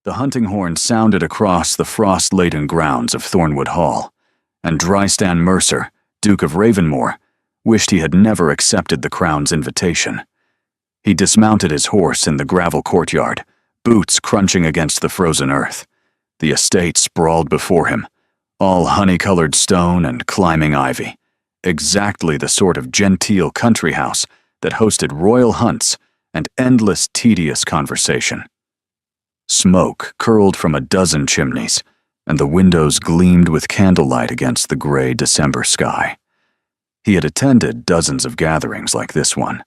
The hunting horn sounded across the frost-laden grounds of Thornwood Hall, and Drystan Mercer, Duke of Ravenmoor, wished he had never accepted the crown's invitation. He dismounted his horse in the gravel courtyard, boots crunching against the frozen earth. The estate sprawled before him, all honey-colored stone and climbing ivy, exactly the sort of genteel country house that hosted royal hunts and endless tedious conversation. Smoke curled from a dozen chimneys, and the windows gleamed with candlelight against the gray December sky. He had attended dozens of gatherings like this one.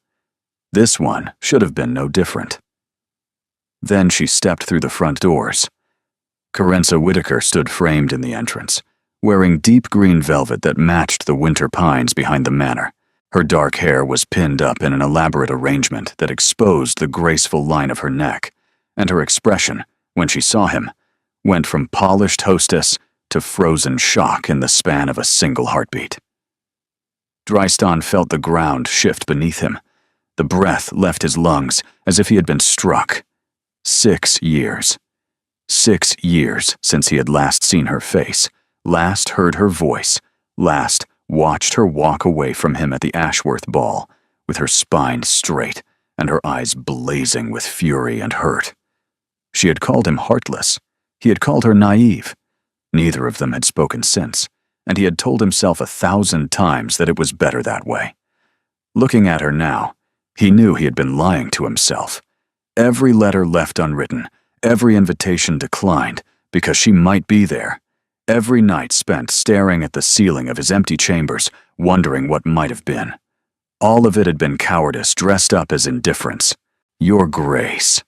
This one should have been no different. Then she stepped through the front doors. Carenza Whitaker stood framed in the entrance, wearing deep green velvet that matched the winter pines behind the manor. Her dark hair was pinned up in an elaborate arrangement that exposed the graceful line of her neck, and her expression, when she saw him, went from polished hostess to frozen shock in the span of a single heartbeat. Drystan felt the ground shift beneath him. The breath left his lungs as if he had been struck. 6 years. 6 years since he had last seen her face, last heard her voice, last watched her walk away from him at the Ashworth ball, with her spine straight and her eyes blazing with fury and hurt. She had called him heartless. He had called her naive. Neither of them had spoken since, and he had told himself 1,000 times that it was better that way. Looking at her now, he knew he had been lying to himself. Every letter left unwritten, every invitation declined because she might be there. Every night spent staring at the ceiling of his empty chambers, wondering what might have been. All of it had been cowardice dressed up as indifference. Your Grace.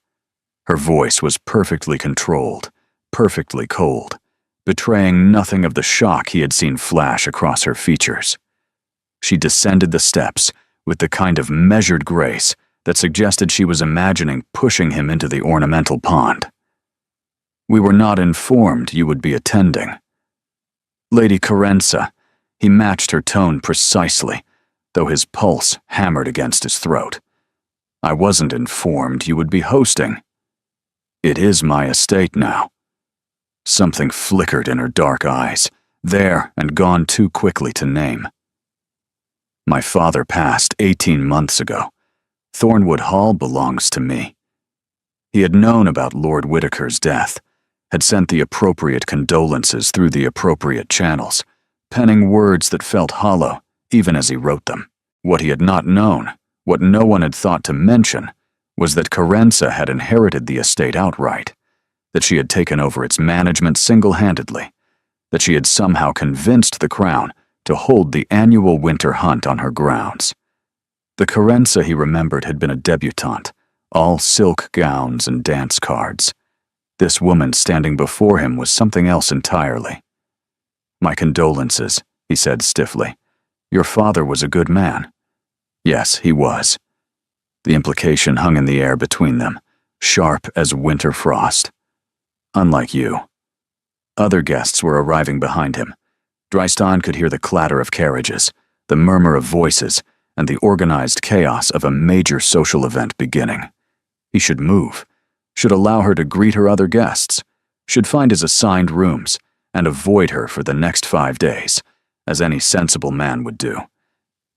Her voice was perfectly controlled, perfectly cold, betraying nothing of the shock he had seen flash across her features. She descended the steps with the kind of measured grace that suggested she was imagining pushing him into the ornamental pond. We were not informed you would be attending. Lady Carenza, he matched her tone precisely, though his pulse hammered against his throat. I wasn't informed you would be hosting. It is my estate now. Something flickered in her dark eyes, there and gone too quickly to name. My father passed 18 months ago. Thornwood Hall belongs to me. He had known about Lord Whitaker's death, had sent the appropriate condolences through the appropriate channels, penning words that felt hollow even as he wrote them. What he had not known, what no one had thought to mention, was that Carenza had inherited the estate outright, that she had taken over its management single-handedly, that she had somehow convinced the crown to hold the annual winter hunt on her grounds. The Carenza he remembered had been a debutante, all silk gowns and dance cards. This woman standing before him was something else entirely. My condolences, he said stiffly. Your father was a good man. Yes, he was. The implication hung in the air between them, sharp as winter frost. Unlike you. Other guests were arriving behind him. Drystan could hear the clatter of carriages, the murmur of voices, and the organized chaos of a major social event beginning. He should move, should allow her to greet her other guests, should find his assigned rooms, and avoid her for the next 5 days, as any sensible man would do.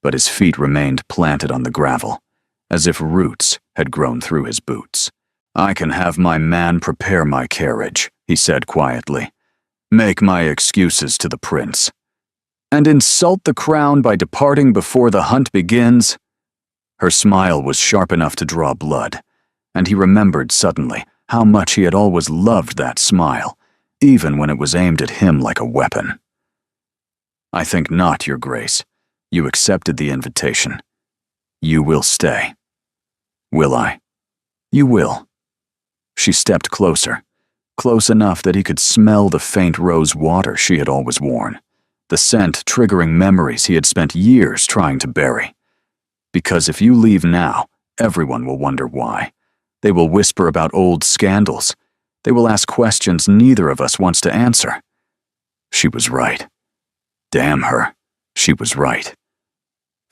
But his feet remained planted on the gravel, as if roots had grown through his boots. I can have my man prepare my carriage, he said quietly. Make my excuses to the prince. And insult the crown by departing before the hunt begins? Her smile was sharp enough to draw blood, and he remembered suddenly how much he had always loved that smile, even when it was aimed at him like a weapon. I think not, Your Grace. You accepted the invitation. You will stay. Will I? You will. She stepped closer, close enough that he could smell the faint rose water she had always worn, the scent triggering memories he had spent years trying to bury. Because if you leave now, everyone will wonder why. They will whisper about old scandals. They will ask questions neither of us wants to answer. She was right. Damn her. She was right.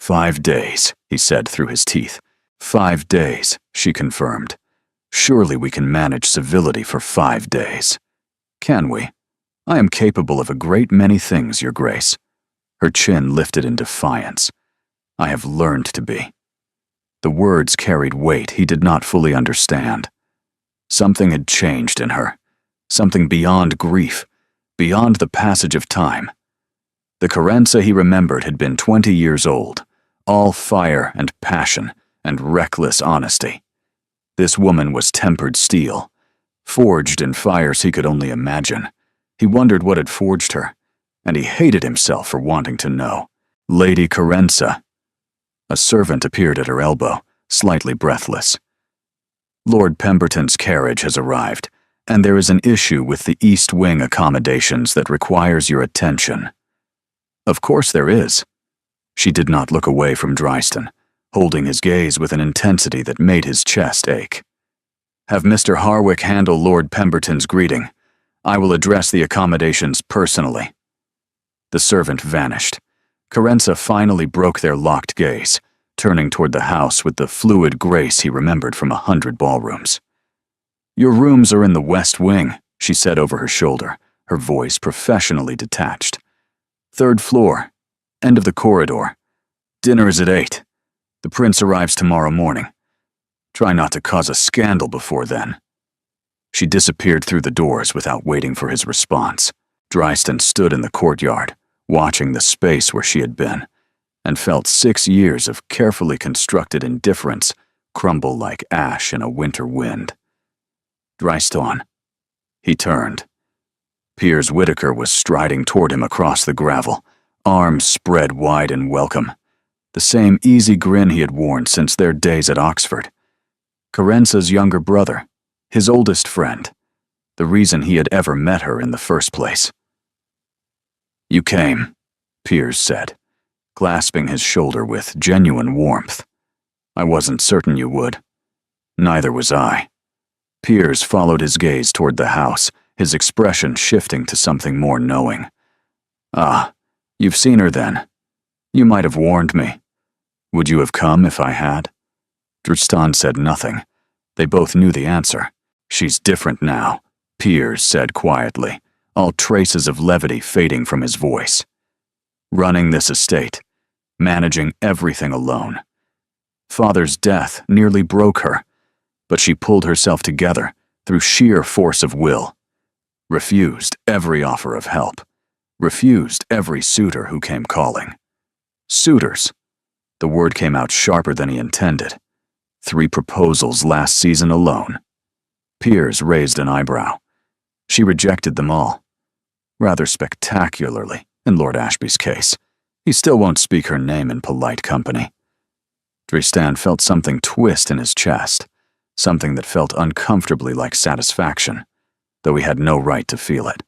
5 days, he said through his teeth. 5 days, she confirmed. Surely we can manage civility for 5 days. Can we? I am capable of a great many things, Your Grace. Her chin lifted in defiance. I have learned to be. The words carried weight he did not fully understand. Something had changed in her. Something beyond grief, beyond the passage of time. The Carenza he remembered had been 20 years old, all fire and passion and reckless honesty. This woman was tempered steel, forged in fires he could only imagine. He wondered what had forged her, and he hated himself for wanting to know. Lady Carenza. A servant appeared at her elbow, slightly breathless. Lord Pemberton's carriage has arrived, and there is an issue with the East Wing accommodations that requires your attention. Of course there is. She did not look away from Drystan, holding his gaze with an intensity that made his chest ache. Have Mr. Harwick handle Lord Pemberton's greeting. I will address the accommodations personally. The servant vanished. Carenza finally broke their locked gaze, turning toward the house with the fluid grace he remembered from 100 ballrooms. Your rooms are in the West Wing, she said over her shoulder, her voice professionally detached. 3rd floor, end of the corridor. Dinner is at 8. The prince arrives tomorrow morning. Try not to cause a scandal before then. She disappeared through the doors without waiting for his response. Drystan stood in the courtyard, watching the space where she had been, and felt 6 years of carefully constructed indifference crumble like ash in a winter wind. Drystan. He turned. Piers Whitaker was striding toward him across the gravel, arms spread wide in welcome. The same easy grin he had worn since their days at Oxford. Carenza's younger brother, his oldest friend, the reason he had ever met her in the first place. You came, Piers said, clasping his shoulder with genuine warmth. I wasn't certain you would. Neither was I. Piers followed his gaze toward the house, his expression shifting to something more knowing. Ah, you've seen her then. You might have warned me. Would you have come if I had? Drystan said nothing. They both knew the answer. She's different now, Piers said quietly, all traces of levity fading from his voice. Running this estate, managing everything alone. Father's death nearly broke her, but she pulled herself together through sheer force of will. Refused every offer of help. Refused every suitor who came calling. Suitors. The word came out sharper than he intended. 3 proposals last season alone. Piers raised an eyebrow. She rejected them all. Rather spectacularly, in Lord Ashby's case. He still won't speak her name in polite company. Drystan felt something twist in his chest, something that felt uncomfortably like satisfaction, though he had no right to feel it.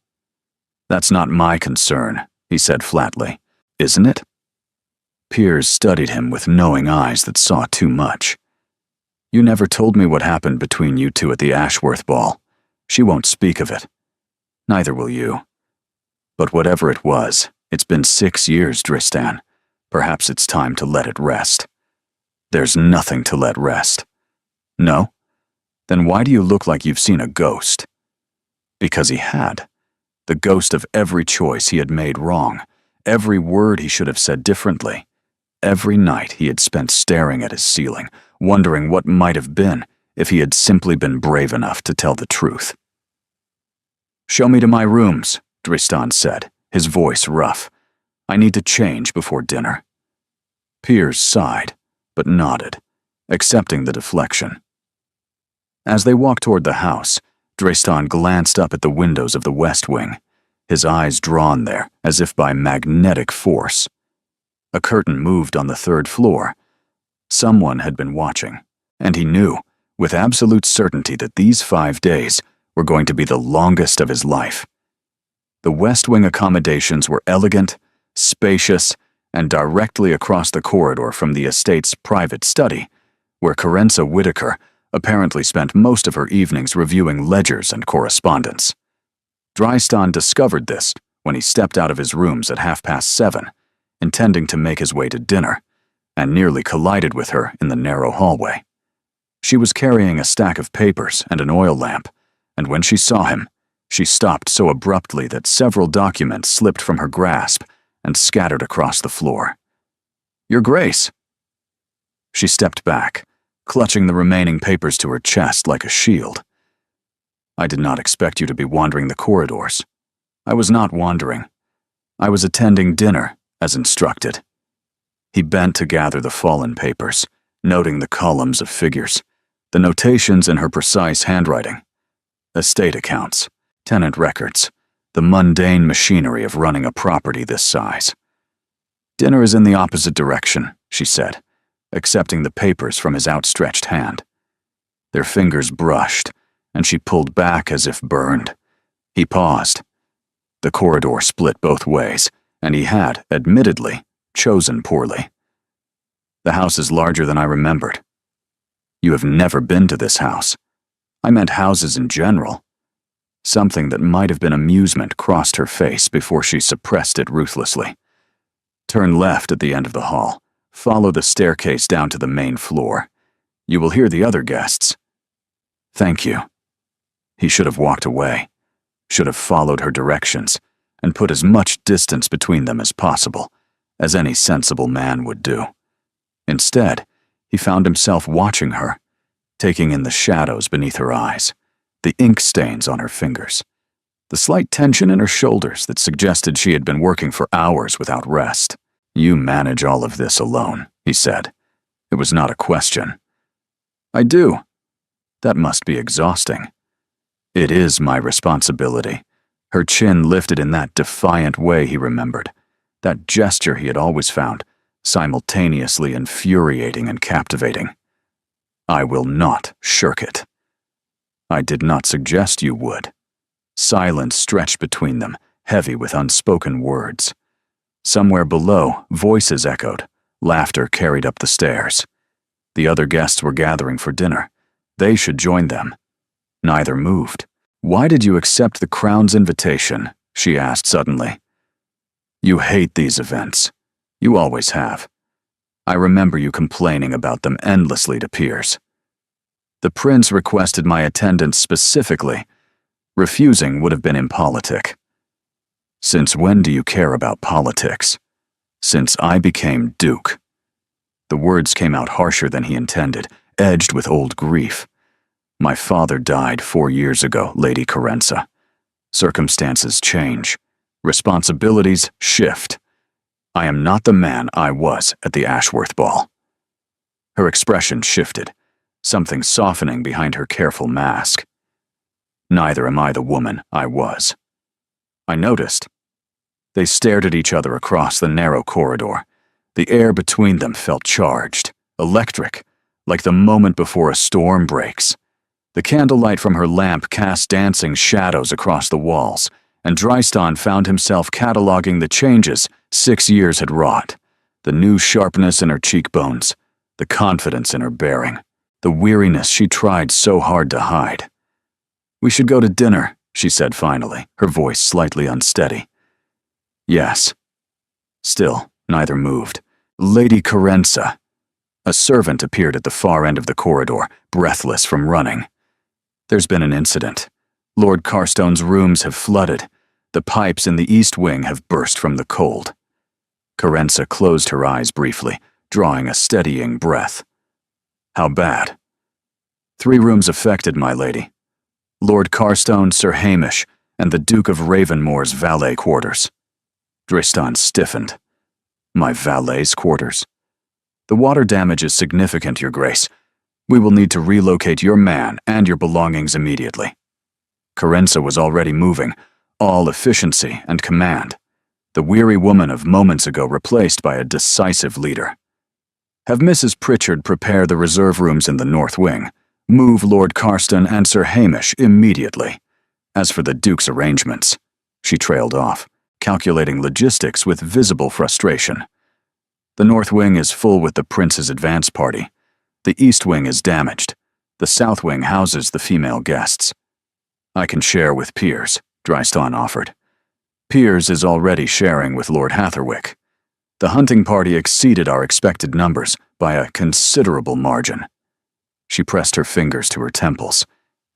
That's not my concern, he said flatly. Isn't it? Piers studied him with knowing eyes that saw too much. You never told me what happened between you two at the Ashworth ball. She won't speak of it. Neither will you. But whatever it was, it's been 6 years, Drystan. Perhaps it's time to let it rest. There's nothing to let rest. No? Then why do you look like you've seen a ghost? Because he had. The ghost of every choice he had made wrong, every word he should have said differently. Every night he had spent staring at his ceiling, wondering what might have been if he had simply been brave enough to tell the truth. Show me to my rooms, Drystan said, his voice rough. I need to change before dinner. Piers sighed, but nodded, accepting the deflection. As they walked toward the house, Drystan glanced up at the windows of the West Wing, his eyes drawn there as if by magnetic force. A curtain moved on the 3rd floor. Someone had been watching, and he knew, with absolute certainty, that these 5 days were going to be the longest of his life. The West Wing accommodations were elegant, spacious, and directly across the corridor from the estate's private study, where Carenza Whitaker apparently spent most of her evenings reviewing ledgers and correspondence. Drystan discovered this when he stepped out of his rooms at 7:30, intending to make his way to dinner, and nearly collided with her in the narrow hallway. She was carrying a stack of papers and an oil lamp, and when she saw him, she stopped so abruptly that several documents slipped from her grasp and scattered across the floor. "Your Grace." She stepped back, clutching the remaining papers to her chest like a shield. "I did not expect you to be wandering the corridors." "I was not wandering. I was attending dinner, as instructed." He bent to gather the fallen papers, noting the columns of figures, the notations in her precise handwriting. Estate accounts, tenant records, the mundane machinery of running a property this size. "Dinner is in the opposite direction," she said, accepting the papers from his outstretched hand. Their fingers brushed, and she pulled back as if burned. He paused. The corridor split both ways, and he had, admittedly, chosen poorly. "The house is larger than I remembered." "You have never been to this house." "I meant houses in general." Something that might have been amusement crossed her face before she suppressed it ruthlessly. "Turn left at the end of the hall. Follow the staircase down to the main floor. You will hear the other guests." "Thank you." He should have walked away, should have followed her directions, and put as much distance between them as possible, as any sensible man would do. Instead, he found himself watching her, taking in the shadows beneath her eyes, the ink stains on her fingers, the slight tension in her shoulders that suggested she had been working for hours without rest. "You manage all of this alone," he said. It was not a question. "I do." "That must be exhausting." "It is my responsibility." Her chin lifted in that defiant way he remembered, that gesture he had always found simultaneously infuriating and captivating. "I will not shirk it." "I did not suggest you would." Silence stretched between them, heavy with unspoken words. Somewhere below, voices echoed, laughter carried up the stairs. The other guests were gathering for dinner. They should join them. Neither moved. "Why did you accept the Crown's invitation?" she asked suddenly. "You hate these events. You always have. I remember you complaining about them endlessly to peers." "The prince requested my attendance specifically. Refusing would have been impolitic." "Since when do you care about politics?" "Since I became Duke." The words came out harsher than he intended, edged with old grief. "My father died 4 years ago, Lady Carenza. Circumstances change. Responsibilities shift. I am not the man I was at the Ashworth ball." Her expression shifted, something softening behind her careful mask. "Neither am I the woman I was." "I noticed." They stared at each other across the narrow corridor. The air between them felt charged, electric, like the moment before a storm breaks. The candlelight from her lamp cast dancing shadows across the walls, and Drystan found himself cataloging the changes 6 years had wrought, the new sharpness in her cheekbones, the confidence in her bearing, the weariness she tried so hard to hide. "We should go to dinner," she said finally, her voice slightly unsteady. "Yes." Still, neither moved. "Lady Carenza." A servant appeared at the far end of the corridor, breathless from running. "There's been an incident. Lord Carstone's rooms have flooded. The pipes in the east wing have burst from the cold." Carenza closed her eyes briefly, drawing a steadying breath. "How bad?" "3 rooms affected, my lady. Lord Carstone, Sir Hamish, and the Duke of Ravenmore's valet quarters." Drystan stiffened. "My valet's quarters?" "The water damage is significant, Your Grace. We will need to relocate your man and your belongings immediately." Carenza was already moving, all efficiency and command, the weary woman of moments ago replaced by a decisive leader. "Have Mrs. Pritchard prepare the reserve rooms in the north wing. Move Lord Carstone and Sir Hamish immediately. As for the Duke's arrangements," she trailed off, calculating logistics with visible frustration. "The north wing is full with the prince's advance party. The east wing is damaged. The south wing houses the female guests." "I can share with Piers," Drystan offered. "Piers is already sharing with Lord Hatherwick. The hunting party exceeded our expected numbers by a considerable margin." She pressed her fingers to her temples,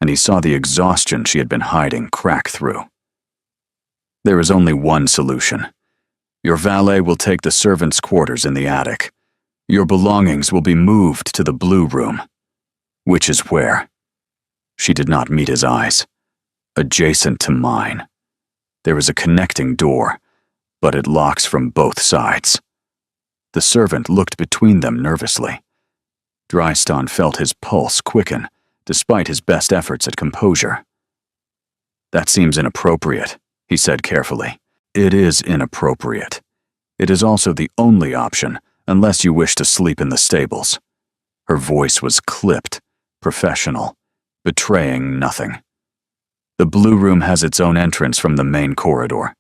and he saw the exhaustion she had been hiding crack through. There is only one solution. Your valet will take the servants' quarters in the attic. Your belongings will be moved to the blue room. Which is where? She did not meet his eyes. Adjacent to mine. There is a connecting door, but it locks from both sides. The servant looked between them nervously. Drystan felt his pulse quicken, despite his best efforts at composure. That seems inappropriate, he said carefully. It is inappropriate. It is also the only option, unless you wish to sleep in the stables. Her voice was clipped, professional, betraying nothing. The blue room has its own entrance from the main corridor.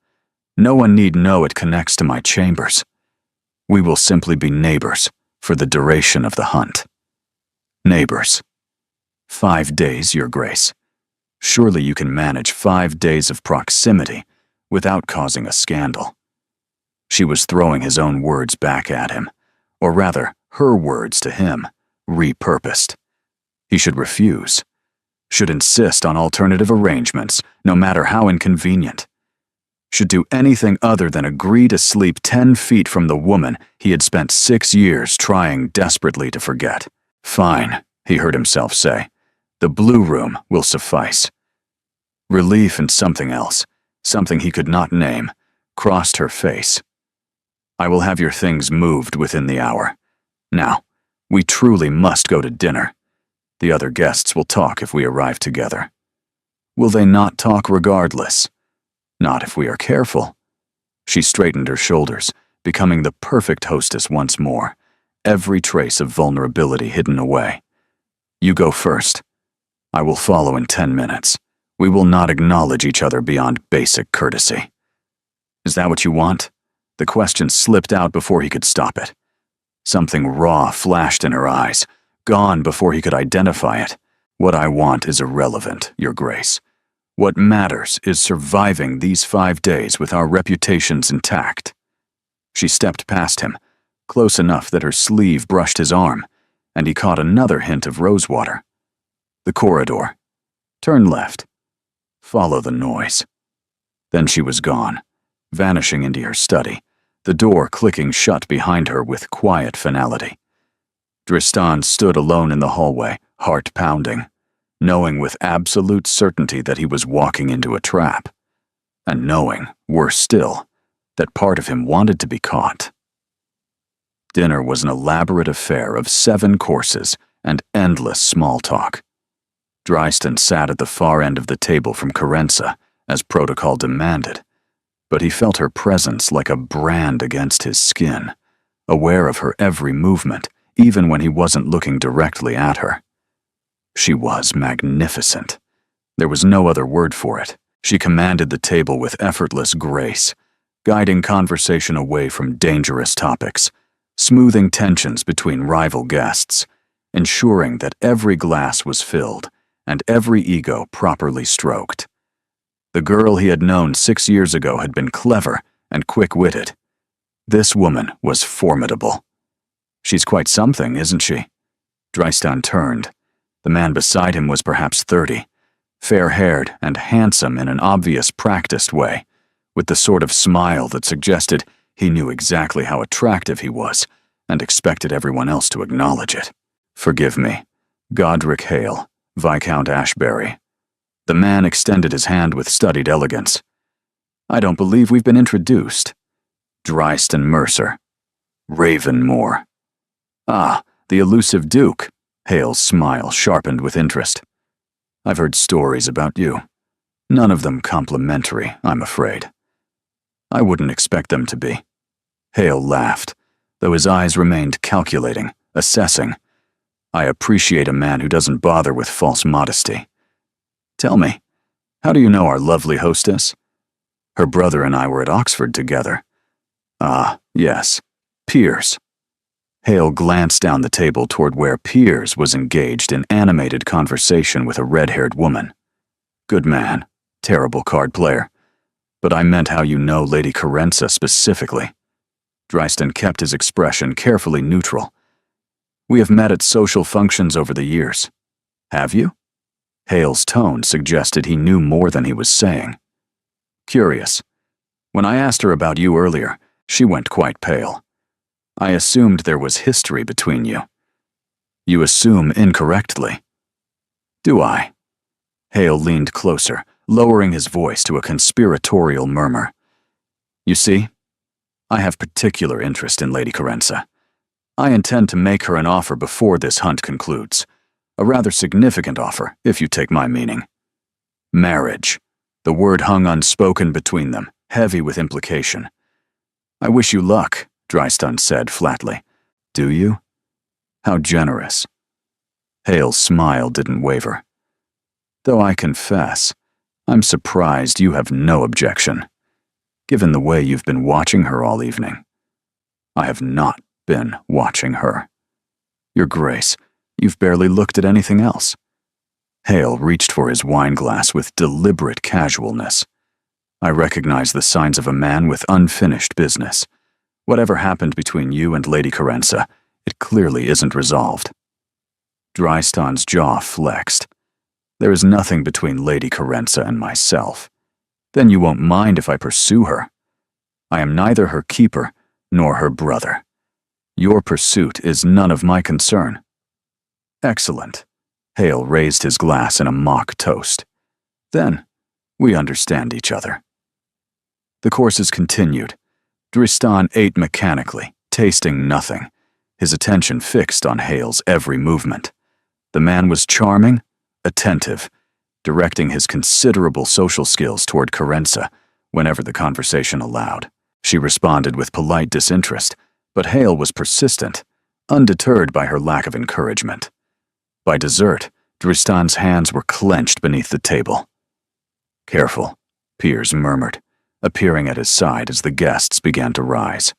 No one need know it connects to my chambers. We will simply be neighbors for the duration of the hunt. Neighbors. 5 days, Your Grace. Surely you can manage 5 days of proximity without causing a scandal. She was throwing his own words back at him, or rather, her words to him, repurposed. He should refuse, should insist on alternative arrangements, no matter how inconvenient. Should do anything other than agree to sleep 10 feet from the woman he had spent 6 years trying desperately to forget. Fine, he heard himself say. The blue room will suffice. Relief and something else, something he could not name, crossed her face. I will have your things moved within the hour. Now, we truly must go to dinner. The other guests will talk if we arrive together. Will they not talk regardless? Not if we are careful. She straightened her shoulders, becoming the perfect hostess once more, every trace of vulnerability hidden away. You go first. I will follow in 10 minutes. We will not acknowledge each other beyond basic courtesy. Is that what you want? The question slipped out before he could stop it. Something raw flashed in her eyes, gone before he could identify it. What I want is irrelevant, Your Grace. What matters is surviving these 5 days with our reputations intact. She stepped past him, close enough that her sleeve brushed his arm, and he caught another hint of rosewater. The corridor. Turn left. Follow the noise. Then she was gone, vanishing into her study, the door clicking shut behind her with quiet finality. Drystan stood alone in the hallway, heart pounding, knowing with absolute certainty that he was walking into a trap, and knowing, worse still, that part of him wanted to be caught. Dinner was an elaborate affair of 7 courses and endless small talk. Drystan sat at the far end of the table from Carenza, as protocol demanded, but he felt her presence like a brand against his skin, aware of her every movement, even when he wasn't looking directly at her. She was magnificent. There was no other word for it. She commanded the table with effortless grace, guiding conversation away from dangerous topics, smoothing tensions between rival guests, ensuring that every glass was filled and every ego properly stroked. The girl he had known 6 years ago had been clever and quick-witted. This woman was formidable. She's quite something, isn't she? Drystan turned. The man beside him was perhaps 30, fair-haired and handsome in an obvious practiced way, with the sort of smile that suggested he knew exactly how attractive he was and expected everyone else to acknowledge it. Forgive me. Godric Hale, Viscount Ashbury. The man extended his hand with studied elegance. I don't believe we've been introduced. Drystan Mercer. Ravenmore. Ah, the elusive Duke. Hale's smile sharpened with interest. I've heard stories about you. None of them complimentary, I'm afraid. I wouldn't expect them to be. Hale laughed, though his eyes remained calculating, assessing. I appreciate a man who doesn't bother with false modesty. Tell me, how do you know our lovely hostess? Her brother and I were at Oxford together. Ah, yes, Piers. Hale glanced down the table toward where Piers was engaged in animated conversation with a red-haired woman. Good man, terrible card player. But I meant how you know Lady Carenza specifically. Drystan kept his expression carefully neutral. We have met at social functions over the years. Have you? Hale's tone suggested he knew more than he was saying. Curious. When I asked her about you earlier, she went quite pale. I assumed there was history between you. You assume incorrectly. Do I? Hale leaned closer, lowering his voice to a conspiratorial murmur. You see, I have particular interest in Lady Carenza. I intend to make her an offer before this hunt concludes. A rather significant offer, if you take my meaning. Marriage. The word hung unspoken between them, heavy with implication. I wish you luck, Drystan said flatly. Do you? How generous. Hale's smile didn't waver. Though I confess, I'm surprised you have no objection, given the way you've been watching her all evening. I have not been watching her. Your Grace, you've barely looked at anything else. Hale reached for his wineglass with deliberate casualness. I recognize the signs of a man with unfinished business. Whatever happened between you and Lady Carenza, it clearly isn't resolved. Drystan's jaw flexed. There is nothing between Lady Carenza and myself. Then you won't mind if I pursue her. I am neither her keeper nor her brother. Your pursuit is none of my concern. Excellent. Hale raised his glass in a mock toast. Then, we understand each other. The courses continued. Drystan ate mechanically, tasting nothing, his attention fixed on Hale's every movement. The man was charming, attentive, directing his considerable social skills toward Carenza whenever the conversation allowed. She responded with polite disinterest, but Hale was persistent, undeterred by her lack of encouragement. By dessert, Drystan's hands were clenched beneath the table. Careful, Piers murmured, appearing at his side as the guests began to rise.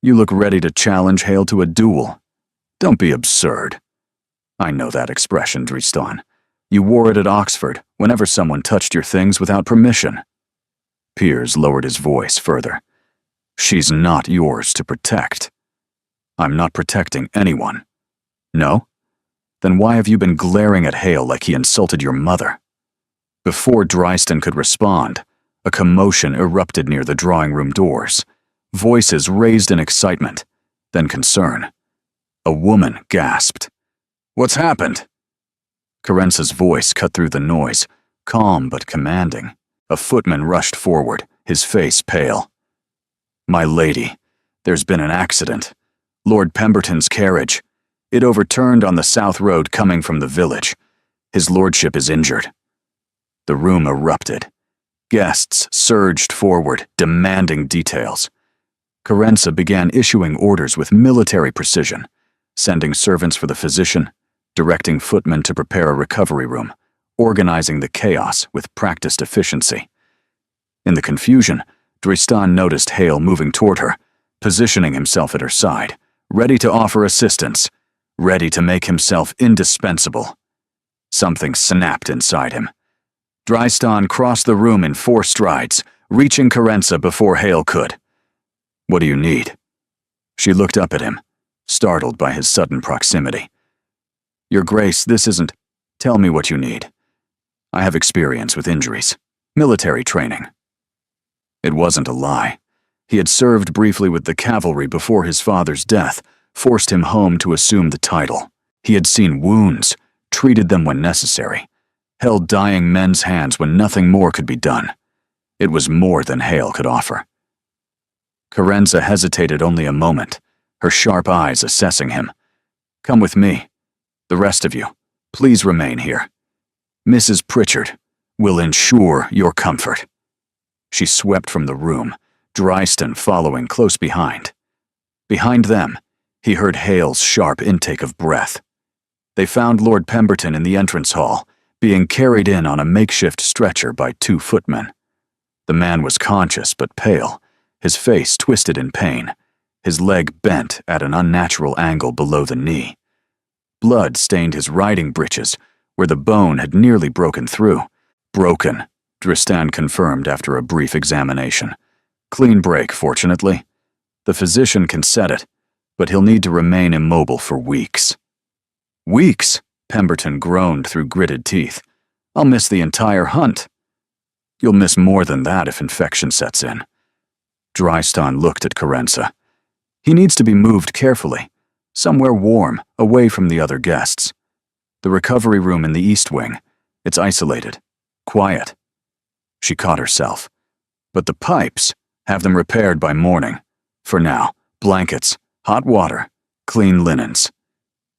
You look ready to challenge Hale to a duel. Don't be absurd. I know that expression, Drystan. You wore it at Oxford whenever someone touched your things without permission. Piers lowered his voice further. She's not yours to protect. I'm not protecting anyone. No? Then why have you been glaring at Hale like he insulted your mother? Before Drystan could respond, a commotion erupted near the drawing room doors. Voices raised in excitement, then concern. A woman gasped. What's happened? Carenza's voice cut through the noise, calm but commanding. A footman rushed forward, his face pale. My lady, there's been an accident. Lord Pemberton's carriage. It overturned on the south road coming from the village. His lordship is injured. The room erupted. Guests surged forward, demanding details. Carenza began issuing orders with military precision, sending servants for the physician, directing footmen to prepare a recovery room, organizing the chaos with practiced efficiency. In the confusion, Drystan noticed Hale moving toward her, positioning himself at her side, ready to offer assistance, ready to make himself indispensable. Something snapped inside him. Drystan crossed the room in 4 strides, reaching Carenza before Hale could. What do you need? She looked up at him, startled by his sudden proximity. Your Grace, this isn't... Tell me what you need. I have experience with injuries. Military training. It wasn't a lie. He had served briefly with the cavalry before his father's death, forced him home to assume the title. He had seen wounds, treated them when necessary, held dying men's hands when nothing more could be done. It was more than Hale could offer. Carenza hesitated only a moment, her sharp eyes assessing him. Come with me. The rest of you, please remain here. Mrs. Pritchard will ensure your comfort. She swept from the room, Drystan following close behind. Behind them, he heard Hale's sharp intake of breath. They found Lord Pemberton in the entrance hall, being carried in on a makeshift stretcher by 2 footmen. The man was conscious but pale, his face twisted in pain, his leg bent at an unnatural angle below the knee. Blood stained his riding breeches, where the bone had nearly broken through. Broken, Drystan confirmed after a brief examination. Clean break, fortunately. The physician can set it, but he'll need to remain immobile for weeks. Weeks? Pemberton groaned through gritted teeth. I'll miss the entire hunt. You'll miss more than that if infection sets in. Drystan looked at Carenza. He needs to be moved carefully, somewhere warm, away from the other guests. The recovery room in the East Wing. It's isolated. Quiet. She caught herself. But the pipes, have them repaired by morning. For now, blankets, hot water, clean linens.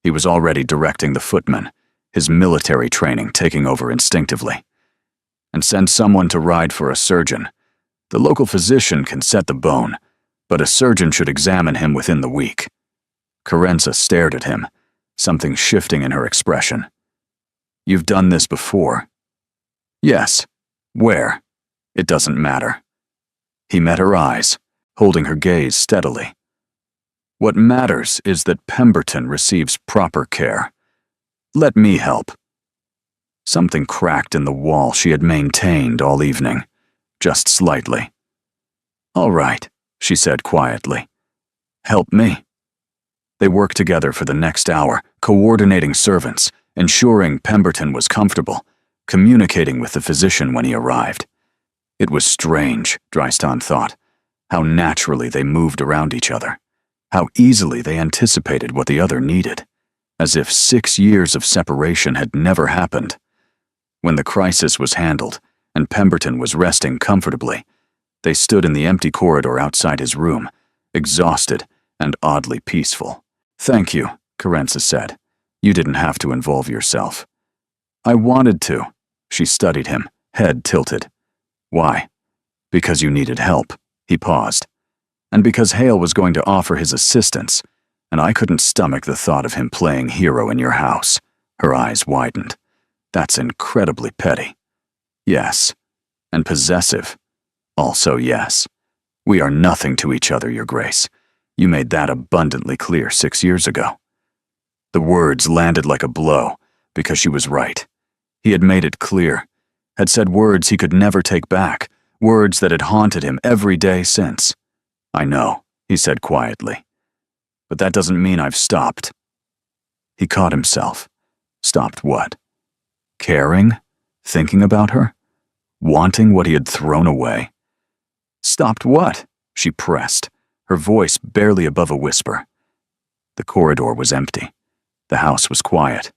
He was already directing the footmen, his military training taking over instinctively. And send someone to ride for a surgeon. The local physician can set the bone, but a surgeon should examine him within the week. Carenza stared at him, something shifting in her expression. You've done this before. Yes. Where? It doesn't matter. He met her eyes, holding her gaze steadily. What matters is that Pemberton receives proper care. Let me help. Something cracked in the wall she had maintained all evening, just slightly. All right, she said quietly. Help me. They worked together for the next hour, coordinating servants, ensuring Pemberton was comfortable, communicating with the physician when he arrived. It was strange, Drystan thought, how naturally they moved around each other, how easily they anticipated what the other needed, as if 6 years of separation had never happened. When the crisis was handled, and Pemberton was resting comfortably, they stood in the empty corridor outside his room, exhausted and oddly peaceful. Thank you, Carenza said. You didn't have to involve yourself. I wanted to. She studied him, head tilted. Why? Because you needed help. He paused. And because Hale was going to offer his assistance, and I couldn't stomach the thought of him playing hero in your house. Her eyes widened. That's incredibly petty. Yes. And possessive. Also yes. We are nothing to each other, Your Grace. You made that abundantly clear 6 years ago. The words landed like a blow, because she was right. He had made it clear, had said words he could never take back, words that had haunted him every day since. I know, he said quietly. But that doesn't mean I've stopped. He caught himself. Stopped what? Caring? Thinking about her? Wanting what he had thrown away? Stopped what? She pressed, her voice barely above a whisper. The corridor was empty. The house was quiet.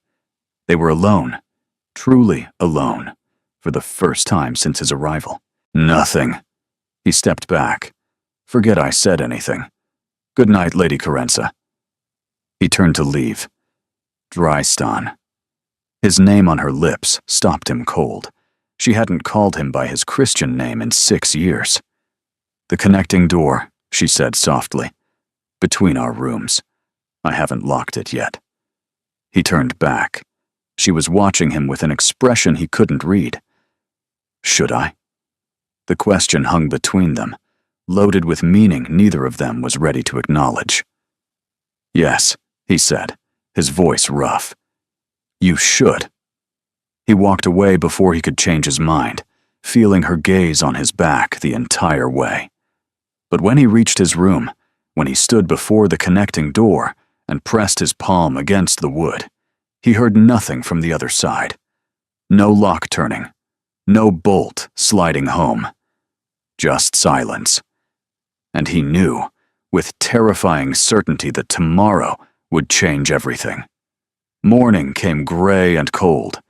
They were alone, truly alone, for the first time since his arrival. Nothing. He stepped back. Forget I said anything. Good night, Lady Carenza. He turned to leave. Drystan. His name on her lips stopped him cold. She hadn't called him by his Christian name in 6 years. The connecting door, she said softly. Between our rooms. I haven't locked it yet. He turned back. She was watching him with an expression he couldn't read. Should I? The question hung between them, loaded with meaning neither of them was ready to acknowledge. Yes, he said, his voice rough. You should. He walked away before he could change his mind, feeling her gaze on his back the entire way. But when he reached his room, when he stood before the connecting door and pressed his palm against the wood, he heard nothing from the other side. No lock turning, no bolt sliding home. Just silence. And he knew, with terrifying certainty, that tomorrow would change everything. Morning came gray and cold,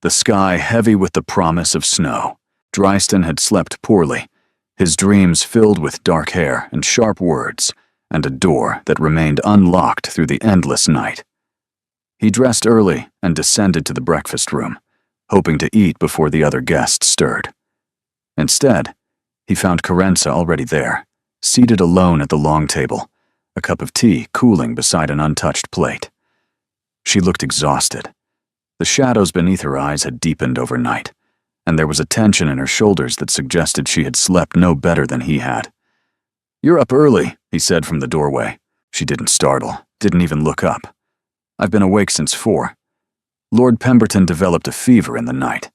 the sky heavy with the promise of snow. Drystan had slept poorly, his dreams filled with dark hair and sharp words, and a door that remained unlocked through the endless night. He dressed early and descended to the breakfast room, hoping to eat before the other guests stirred. Instead, he found Carenza already there, seated alone at the long table, a cup of tea cooling beside an untouched plate. She looked exhausted. The shadows beneath her eyes had deepened overnight, and there was a tension in her shoulders that suggested she had slept no better than he had. You're up early, he said from the doorway. She didn't startle, didn't even look up. I've been awake since 4. Lord Pemberton developed a fever in the night.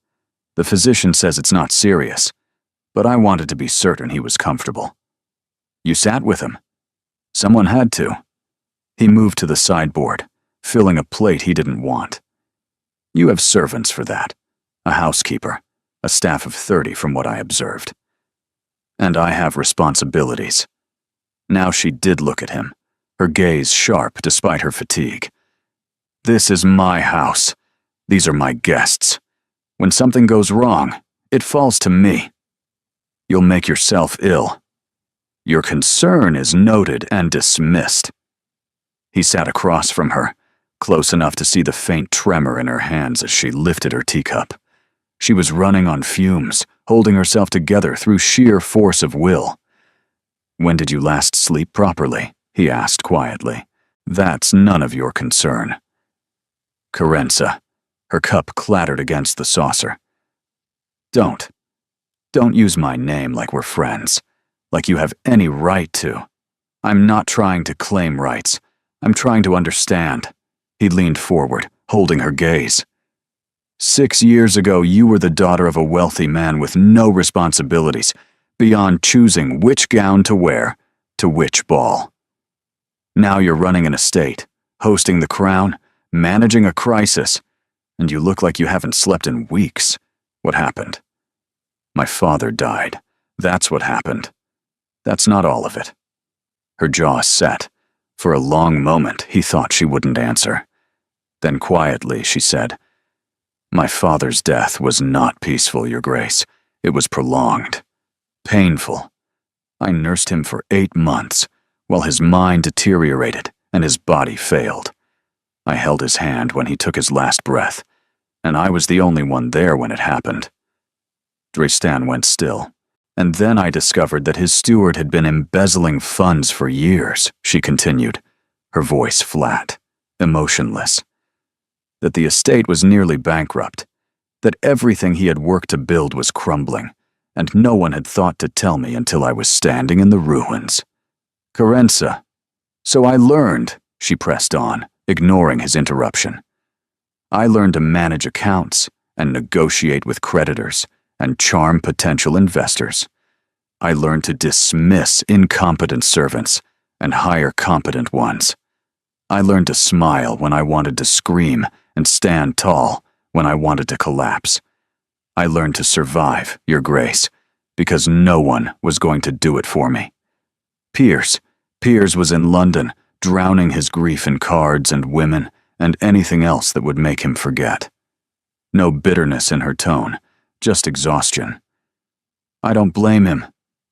The physician says it's not serious, but I wanted to be certain he was comfortable. You sat with him. Someone had to. He moved to the sideboard, filling a plate he didn't want. You have servants for that. A housekeeper, a staff of 30 from what I observed. And I have responsibilities. Now she did look at him, her gaze sharp despite her fatigue. This is my house. These are my guests. When something goes wrong, it falls to me. You'll make yourself ill. Your concern is noted and dismissed. He sat across from her, close enough to see the faint tremor in her hands as she lifted her teacup. She was running on fumes, holding herself together through sheer force of will. When did you last sleep properly? He asked quietly. That's none of your concern. Carenza. Her cup clattered against the saucer. Don't use my name like we're friends, like you have any right to. I'm not trying to claim rights. I'm trying to understand. He leaned forward, holding her gaze. 6 years ago, you were the daughter of a wealthy man with no responsibilities, beyond choosing which gown to wear to which ball. Now you're running an estate, hosting the crown, managing a crisis, and you look like you haven't slept in weeks. What happened? My father died. That's what happened. That's not all of it. Her jaw set. For a long moment, he thought she wouldn't answer. Then quietly, she said, My father's death was not peaceful, Your Grace. It was prolonged. Painful. I nursed him for 8 months, while his mind deteriorated and his body failed. I held his hand when he took his last breath, and I was the only one there when it happened. Dristan went still, and then I discovered that his steward had been embezzling funds for years, she continued, her voice flat, emotionless. That the estate was nearly bankrupt, that everything he had worked to build was crumbling, and no one had thought to tell me until I was standing in the ruins. Carenza. So I learned, she pressed on, ignoring his interruption. I learned to manage accounts and negotiate with creditors and charm potential investors. I learned to dismiss incompetent servants and hire competent ones. I learned to smile when I wanted to scream and stand tall when I wanted to collapse. I learned to survive, Your Grace, because no one was going to do it for me. Piers was in London, drowning his grief in cards and women and anything else that would make him forget. No bitterness in her tone, just exhaustion. I don't blame him.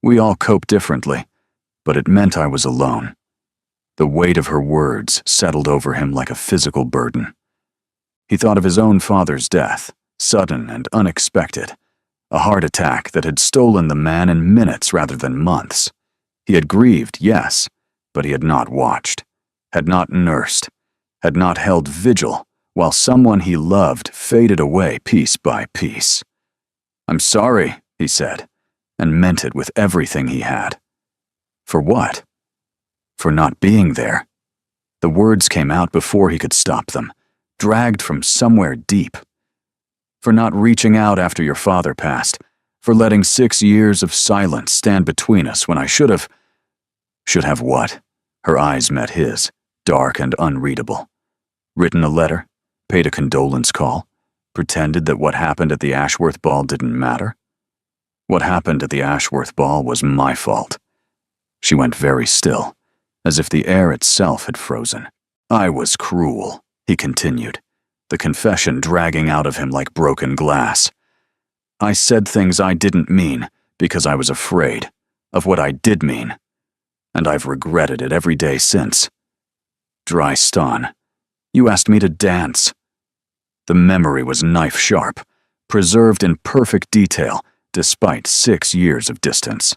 We all cope differently, but it meant I was alone. The weight of her words settled over him like a physical burden. He thought of his own father's death, sudden and unexpected, a heart attack that had stolen the man in minutes rather than months. He had grieved, yes, but he had not watched, had not nursed, had not held vigil while someone he loved faded away piece by piece. I'm sorry, he said, and meant it with everything he had. For what? For not being there. The words came out before he could stop them, dragged from somewhere deep. For not reaching out after your father passed, for letting 6 years of silence stand between us when I should have... Should have what? Her eyes met his, dark and unreadable. Written a letter, paid a condolence call, pretended that what happened at the Ashworth ball didn't matter? What happened at the Ashworth ball was my fault. She went very still, as if the air itself had frozen. I was cruel, he continued, the confession dragging out of him like broken glass. I said things I didn't mean because I was afraid of what I did mean, and I've regretted it every day since. Dristan, you asked me to dance. The memory was knife-sharp, preserved in perfect detail despite 6 years of distance.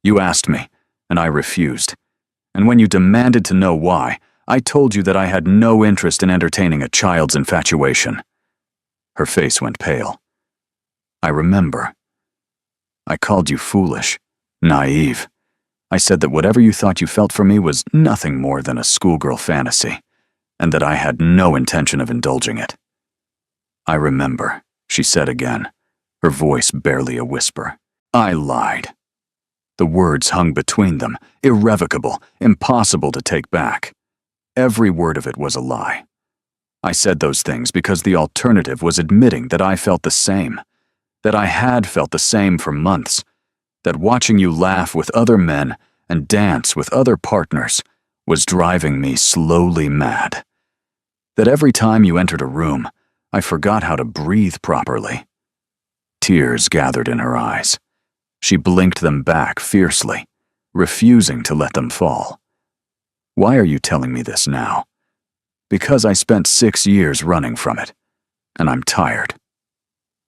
You asked me, and I refused. And when you demanded to know why, I told you that I had no interest in entertaining a child's infatuation. Her face went pale. I remember. I called you foolish, naive. I said that whatever you thought you felt for me was nothing more than a schoolgirl fantasy, and that I had no intention of indulging it. I remember, she said again, her voice barely a whisper. I lied. The words hung between them, irrevocable, impossible to take back. Every word of it was a lie. I said those things because the alternative was admitting that I felt the same, that I had felt the same for months, that watching you laugh with other men and dance with other partners was driving me slowly mad. That every time you entered a room, I forgot how to breathe properly. Tears gathered in her eyes. She blinked them back fiercely, refusing to let them fall. Why are you telling me this now? Because I spent 6 years running from it, and I'm tired.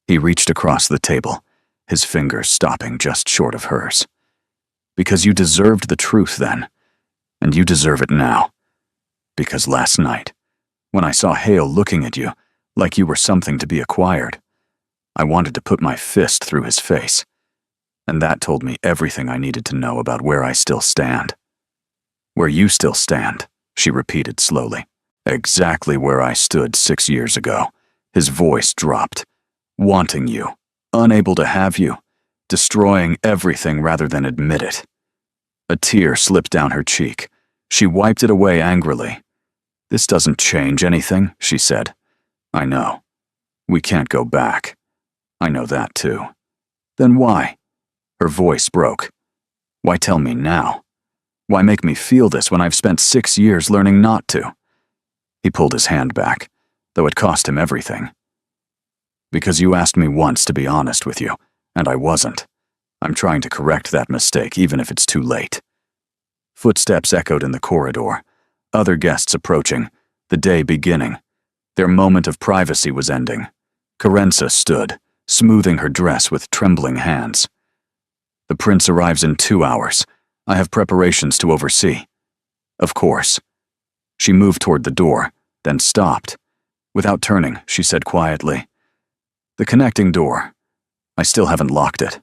He reached across the table, his fingers stopping just short of hers. Because you deserved the truth then, and you deserve it now. Because last night, when I saw Hale looking at you like you were something to be acquired, I wanted to put my fist through his face, and that told me everything I needed to know about where I still stand. Where you still stand, she repeated slowly. Exactly where I stood 6 years ago. His voice dropped. Wanting you, unable to have you, destroying everything rather than admit it. A tear slipped down her cheek. She wiped it away angrily. This doesn't change anything, she said. I know. We can't go back. I know that too. Then why? Her voice broke. Why tell me now? Why make me feel this when I've spent 6 years learning not to? He pulled his hand back, though it cost him everything. Because you asked me once to be honest with you, and I wasn't. I'm trying to correct that mistake, even if it's too late. Footsteps echoed in the corridor, other guests approaching, the day beginning. Their moment of privacy was ending. Carenza stood, smoothing her dress with trembling hands. The prince arrives in 2 hours. I have preparations to oversee. Of course. She moved toward the door, then stopped. Without turning, she said quietly, The connecting door. I still haven't locked it.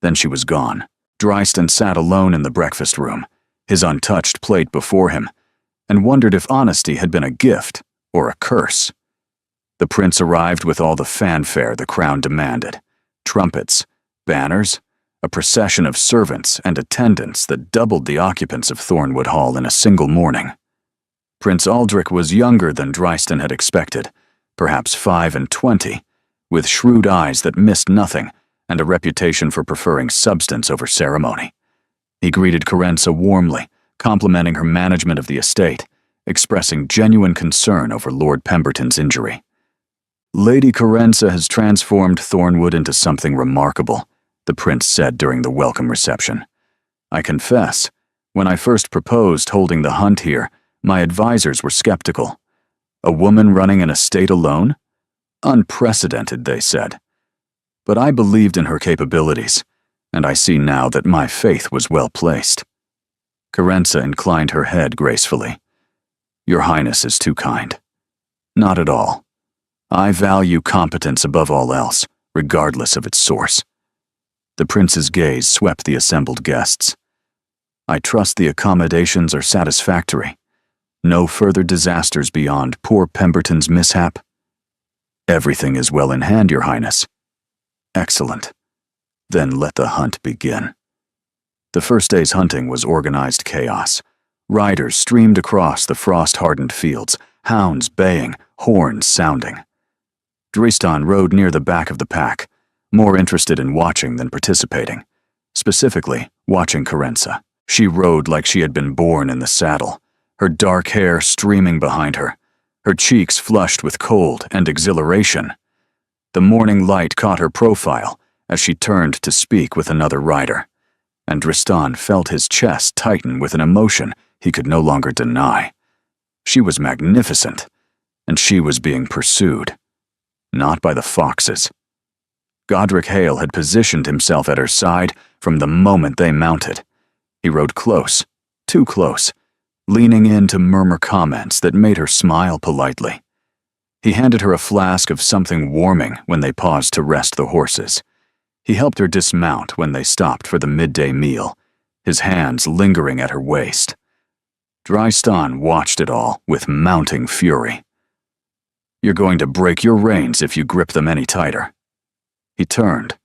Then she was gone. Drystan sat alone in the breakfast room, his untouched plate before him, and wondered if honesty had been a gift or a curse. The prince arrived with all the fanfare the crown demanded. Trumpets, banners, a procession of servants and attendants that doubled the occupants of Thornwood Hall in a single morning. Prince Aldrich was younger than Drystan had expected, perhaps 5 and 20, with shrewd eyes that missed nothing and a reputation for preferring substance over ceremony. He greeted Carenza warmly, complimenting her management of the estate, expressing genuine concern over Lord Pemberton's injury. Lady Carenza has transformed Thornwood into something remarkable, the prince said during the welcome reception. I confess, when I first proposed holding the hunt here, my advisors were skeptical. A woman running an estate alone? Unprecedented, they said. But I believed in her capabilities, and I see now that my faith was well placed. Carenza inclined her head gracefully. Your Highness is too kind. Not at all. I value competence above all else, regardless of its source. The prince's gaze swept the assembled guests. I trust the accommodations are satisfactory. No further disasters beyond poor Pemberton's mishap? Everything is well in hand, Your Highness. Excellent. Then let the hunt begin. The first day's hunting was organized chaos. Riders streamed across the frost-hardened fields, hounds baying, horns sounding. Drystan rode near the back of the pack, more interested in watching than participating. Specifically, watching Carenza. She rode like she had been born in the saddle, her dark hair streaming behind her, her cheeks flushed with cold and exhilaration. The morning light caught her profile as she turned to speak with another rider, and Drystan felt his chest tighten with an emotion he could no longer deny. She was magnificent, and she was being pursued. Not by the foxes. Godric Hale had positioned himself at her side from the moment they mounted. He rode close, too close, leaning in to murmur comments that made her smile politely. He handed her a flask of something warming when they paused to rest the horses. He helped her dismount when they stopped for the midday meal, his hands lingering at her waist. Drystan watched it all with mounting fury. You're going to break your reins if you grip them any tighter. He turned.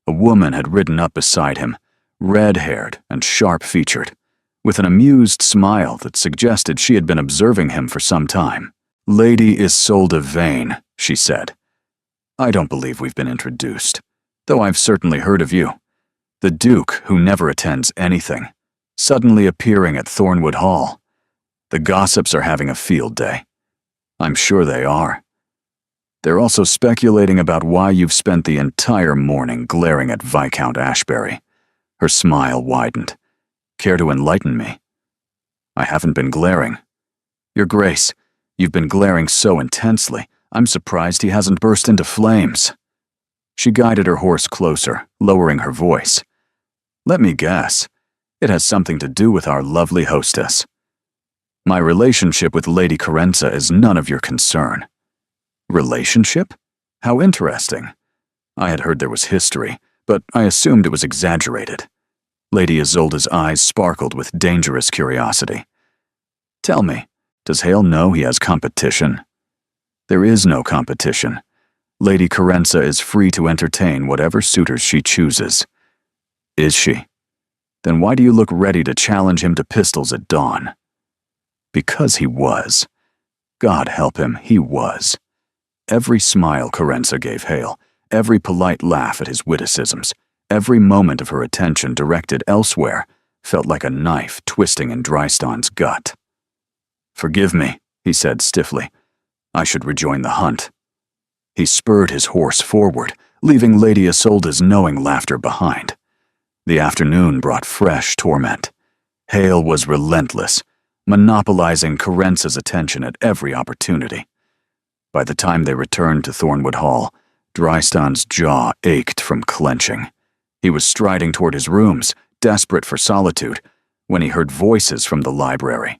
A woman had ridden up beside him, red-haired and sharp-featured. with an amused smile that suggested she had been observing him for some time. "Lady Isolde Vane," she said. "I don't believe we've been introduced, though I've certainly heard of you. The Duke, who never attends anything, suddenly appearing at Thornwood Hall. The gossips are having a field day. I'm sure they are. They're also speculating about why you've spent the entire morning glaring at Viscount Ashbury." Her smile widened. "Care to enlighten me?" "I haven't been glaring. Your Grace, you've been glaring so intensely, I'm surprised he hasn't burst into flames." She guided her horse closer, lowering her voice. "Let me guess. It has something to do with our lovely hostess. My relationship with Lady Carenza is none of your concern." "Relationship? How interesting. I had heard there was history, but I assumed it was exaggerated." Lady Isolde's eyes sparkled with dangerous curiosity. "Tell me, does Hale know he has competition?" "There is no competition. Lady Carenza is free to entertain whatever suitors she chooses." "Is she? Then why do you look ready to challenge him to pistols at dawn?" "Because he was. God help him, he was." Every smile Carenza gave Hale, every polite laugh at his witticisms, every moment of her attention directed elsewhere, felt like a knife twisting in Drystan's gut. "Forgive me," he said stiffly. "I should rejoin the hunt." He spurred his horse forward, leaving Lady Isolde's knowing laughter behind. The afternoon brought fresh torment. Hale was relentless, monopolizing Carenza's attention at every opportunity. By the time they returned to Thornwood Hall, Drystan's jaw ached from clenching. He was striding toward his rooms, desperate for solitude, when he heard voices from the library.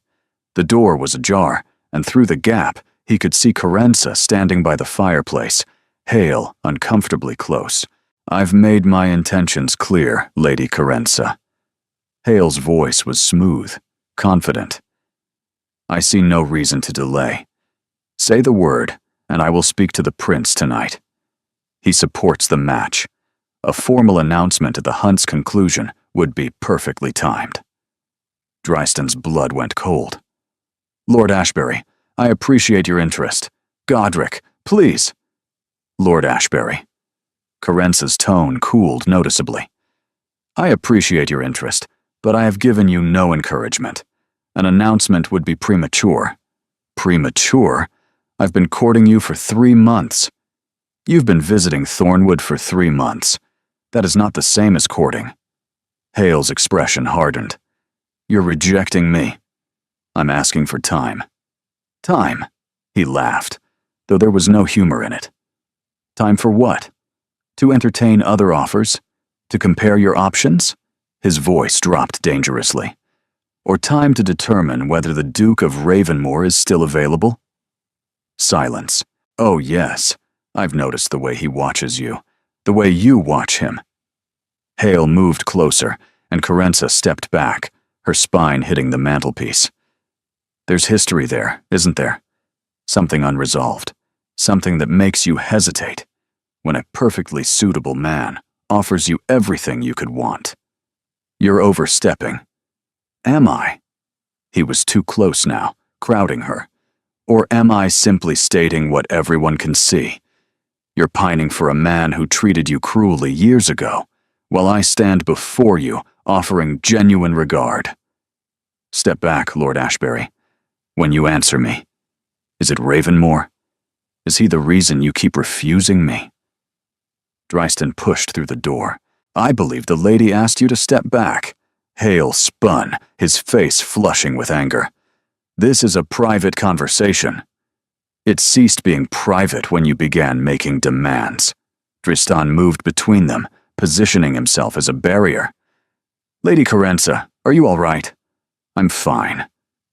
The door was ajar, and through the gap, he could see Carenza standing by the fireplace, Hale uncomfortably close. "I've made my intentions clear, Lady Carenza." Hale's voice was smooth, confident. "I see no reason to delay. Say the word, and I will speak to the prince tonight. He supports the match. A formal announcement at the hunt's conclusion would be perfectly timed." Drystan's blood went cold. "Lord Ashbury, I appreciate your interest. Godric, please." "Lord Ashbury." Carenza's tone cooled noticeably. "I appreciate your interest, but I have given you no encouragement. An announcement would be premature." "Premature? I've been courting you for 3 months. You've been visiting Thornwood for 3 months. That is not the same as courting." Hale's expression hardened. "You're rejecting me." "I'm asking for time." "Time?" He laughed, though there was no humor in it. "Time for what? To entertain other offers? To compare your options?" His voice dropped dangerously. "Or time to determine whether the Duke of Ravenmore is still available?" Silence. "Oh yes, I've noticed the way he watches you, the way you watch him." Hale moved closer, and Carenza stepped back, her spine hitting the mantelpiece. "There's history there, isn't there? Something unresolved, something that makes you hesitate when a perfectly suitable man offers you everything you could want. You're overstepping." "Am I?" He was too close now, crowding her. "Or am I simply stating what everyone can see? You're pining for a man who treated you cruelly years ago, while I stand before you offering genuine regard." "Step back, Lord Ashbury. When you answer me, is it Ravenmore? Is he the reason you keep refusing me?" Drystan pushed through the door. "I believe the lady asked you to step back." Hale spun, his face flushing with anger. "This is a private conversation." "It ceased being private when you began making demands." Dristan moved between them, positioning himself as a barrier. "Lady Carenza, are you all right?" "I'm fine."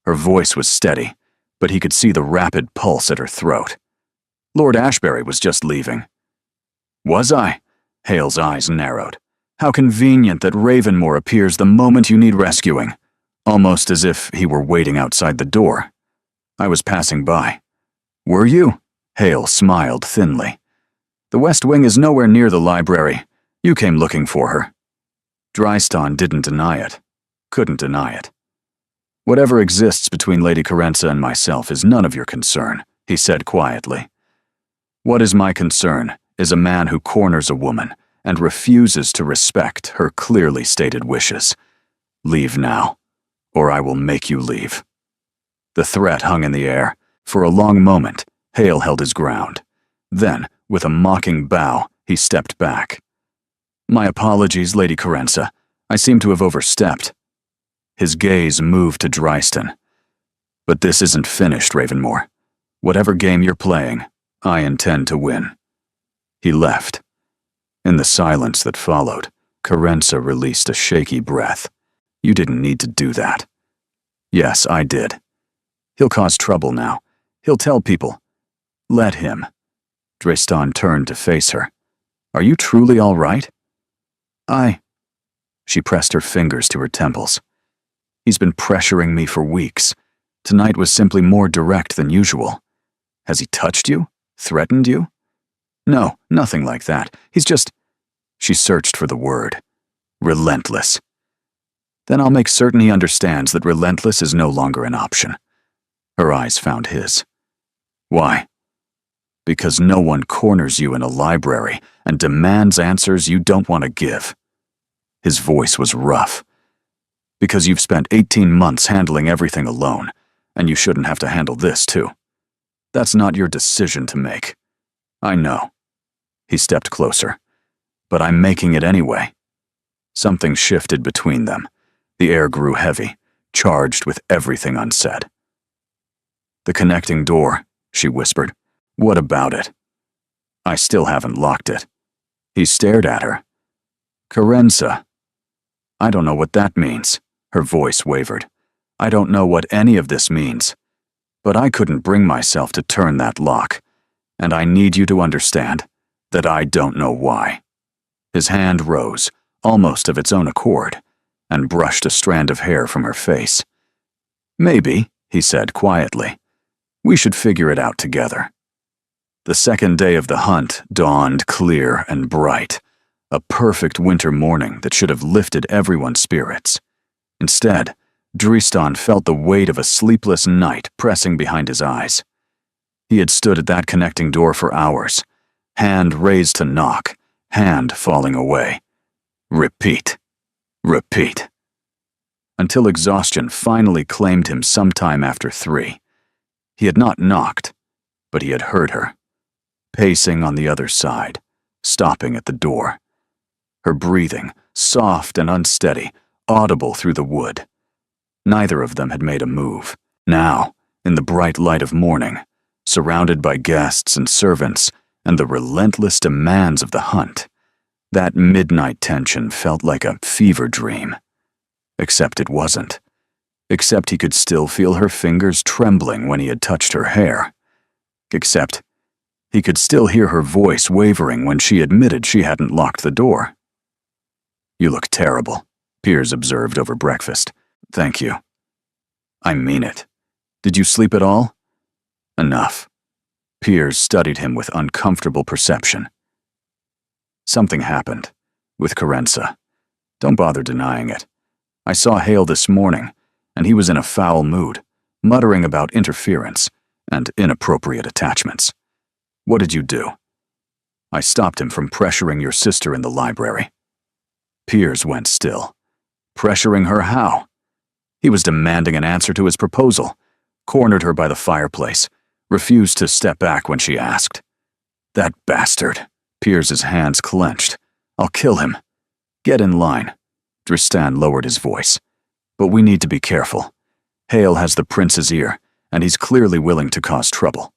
Her voice was steady, but he could see the rapid pulse at her throat. "Lord Ashbury was just leaving." "Was I?" Hale's eyes narrowed. "How convenient that Ravenmore appears the moment you need rescuing, almost as if he were waiting outside the door." "I was passing by." "Were you?" Hale smiled thinly. "The West Wing is nowhere near the library. You came looking for her." Drystan didn't deny it. Couldn't deny it. Whatever exists between Lady Carenza and myself is none of your concern, he said quietly. What is my concern is a man who corners a woman and refuses to respect her clearly stated wishes. Leave now, or I will make you leave. The threat hung in the air. For a long moment, Hale held his ground. Then, with a mocking bow, he stepped back. My apologies, Lady Carenza. I seem to have overstepped. His gaze moved to Drystan. But this isn't finished, Ravenmore. Whatever game you're playing, I intend to win. He left. In the silence that followed, Carenza released a shaky breath. You didn't need to do that. Yes, I did. He'll cause trouble now. He'll tell people. Let him. Drystan turned to face her. Are you truly all right? She pressed her fingers to her temples. He's been pressuring me for weeks. Tonight was simply more direct than usual. Has he touched you? Threatened you? No, nothing like that. He's just... She searched for the word. Relentless. Then I'll make certain he understands that relentless is no longer an option. Her eyes found his. Why? Because no one corners you in a library and demands answers you don't want to give. His voice was rough. Because you've spent 18 months handling everything alone, and you shouldn't have to handle this too. That's not your decision to make. I know. He stepped closer. But I'm making it anyway. Something shifted between them. The air grew heavy, charged with everything unsaid. The connecting door, she whispered. What about it? I still haven't locked it. He stared at her. Carenza. I don't know what that means. Her voice wavered. I don't know what any of this means. But I couldn't bring myself to turn that lock. And I need you to understand that I don't know why. His hand rose, almost of its own accord, and brushed a strand of hair from her face. Maybe, he said quietly, we should figure it out together. The second day of the hunt dawned clear and bright, a perfect winter morning that should have lifted everyone's spirits. Instead, Drystan felt the weight of a sleepless night pressing behind his eyes. He had stood at that connecting door for hours, hand raised to knock, hand falling away. Repeat. Repeat. Until exhaustion finally claimed him sometime after 3. He had not knocked, but he had heard her, pacing on the other side, stopping at the door. Her breathing, soft and unsteady, audible through the wood. Neither of them had made a move. Now, in the bright light of morning, surrounded by guests and servants and the relentless demands of the hunt, that midnight tension felt like a fever dream. Except it wasn't. Except he could still feel her fingers trembling when he had touched her hair. Except he could still hear her voice wavering when she admitted she hadn't locked the door. You look terrible, Piers observed over breakfast. Thank you. I mean it. Did you sleep at all? Enough. Piers studied him with uncomfortable perception. Something happened. With Carenza. Don't bother denying it. I saw Hale this morning, and he was in a foul mood, muttering about interference and inappropriate attachments. What did you do? I stopped him from pressuring your sister in the library. Piers went still. Pressuring her how? He was demanding an answer to his proposal, cornered her by the fireplace, refused to step back when she asked. That bastard. Piers's hands clenched. I'll kill him. Get in line. Drystan lowered his voice. But we need to be careful. Hale has the prince's ear, and he's clearly willing to cause trouble.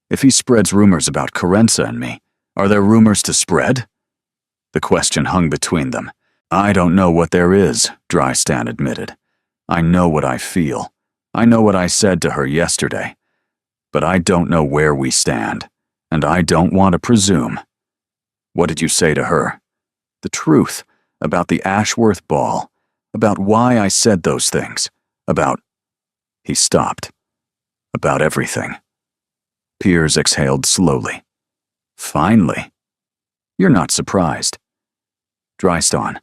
If he spreads rumors about Carenza and me, are there rumors to spread? The question hung between them. I don't know what there is, Drystan admitted. I know what I feel. I know what I said to her yesterday. But I don't know where we stand, and I don't want to presume. What did you say to her? The truth, about the Ashworth ball, about why I said those things, about... He stopped. About everything. Piers exhaled slowly. Finally. You're not surprised. Drystan,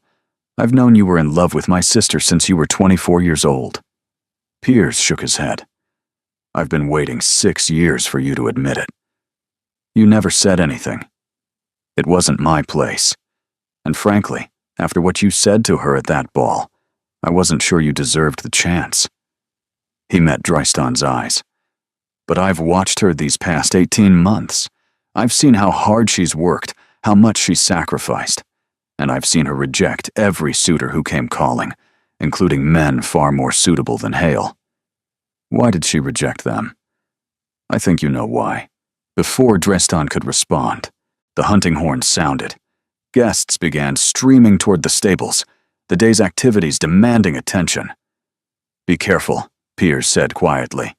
I've known you were in love with my sister since you were 24 years old. Piers shook his head. I've been waiting 6 years for you to admit it. You never said anything. It wasn't my place. And frankly, after what you said to her at that ball, I wasn't sure you deserved the chance. He met Drystan's eyes. But I've watched her these past 18 months. I've seen how hard she's worked, how much she's sacrificed. And I've seen her reject every suitor who came calling, including men far more suitable than Hale. Why did she reject them? I think you know why. Before Drestan could respond, the hunting horn sounded. Guests began streaming toward the stables, the day's activities demanding attention. Be careful, Piers said quietly,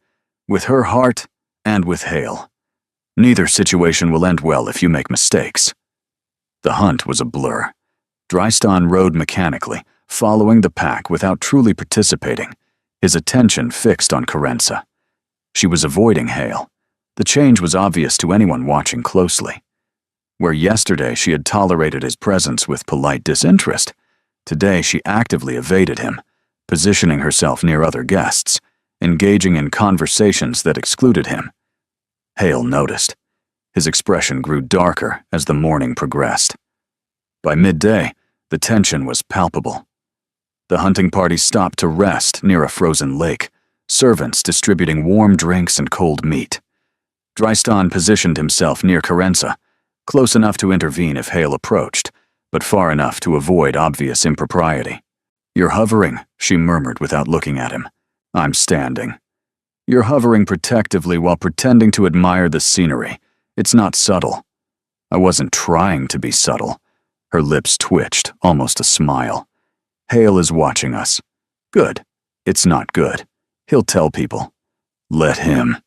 with her heart and with Hale. Neither situation will end well if you make mistakes. The hunt was a blur. Drystan rode mechanically, following the pack without truly participating, his attention fixed on Carenza. She was avoiding Hale. The change was obvious to anyone watching closely. Where yesterday she had tolerated his presence with polite disinterest, today she actively evaded him, positioning herself near other guests, engaging in conversations that excluded him. Hale noticed. His expression grew darker as the morning progressed. By midday, the tension was palpable. The hunting party stopped to rest near a frozen lake, servants distributing warm drinks and cold meat. Drystan positioned himself near Carenza, close enough to intervene if Hale approached, but far enough to avoid obvious impropriety. You're hovering, she murmured without looking at him. I'm standing. You're hovering protectively while pretending to admire the scenery. It's not subtle. I wasn't trying to be subtle. Her lips twitched, almost a smile. Hale is watching us. Good. It's not good. He'll tell people. Let him.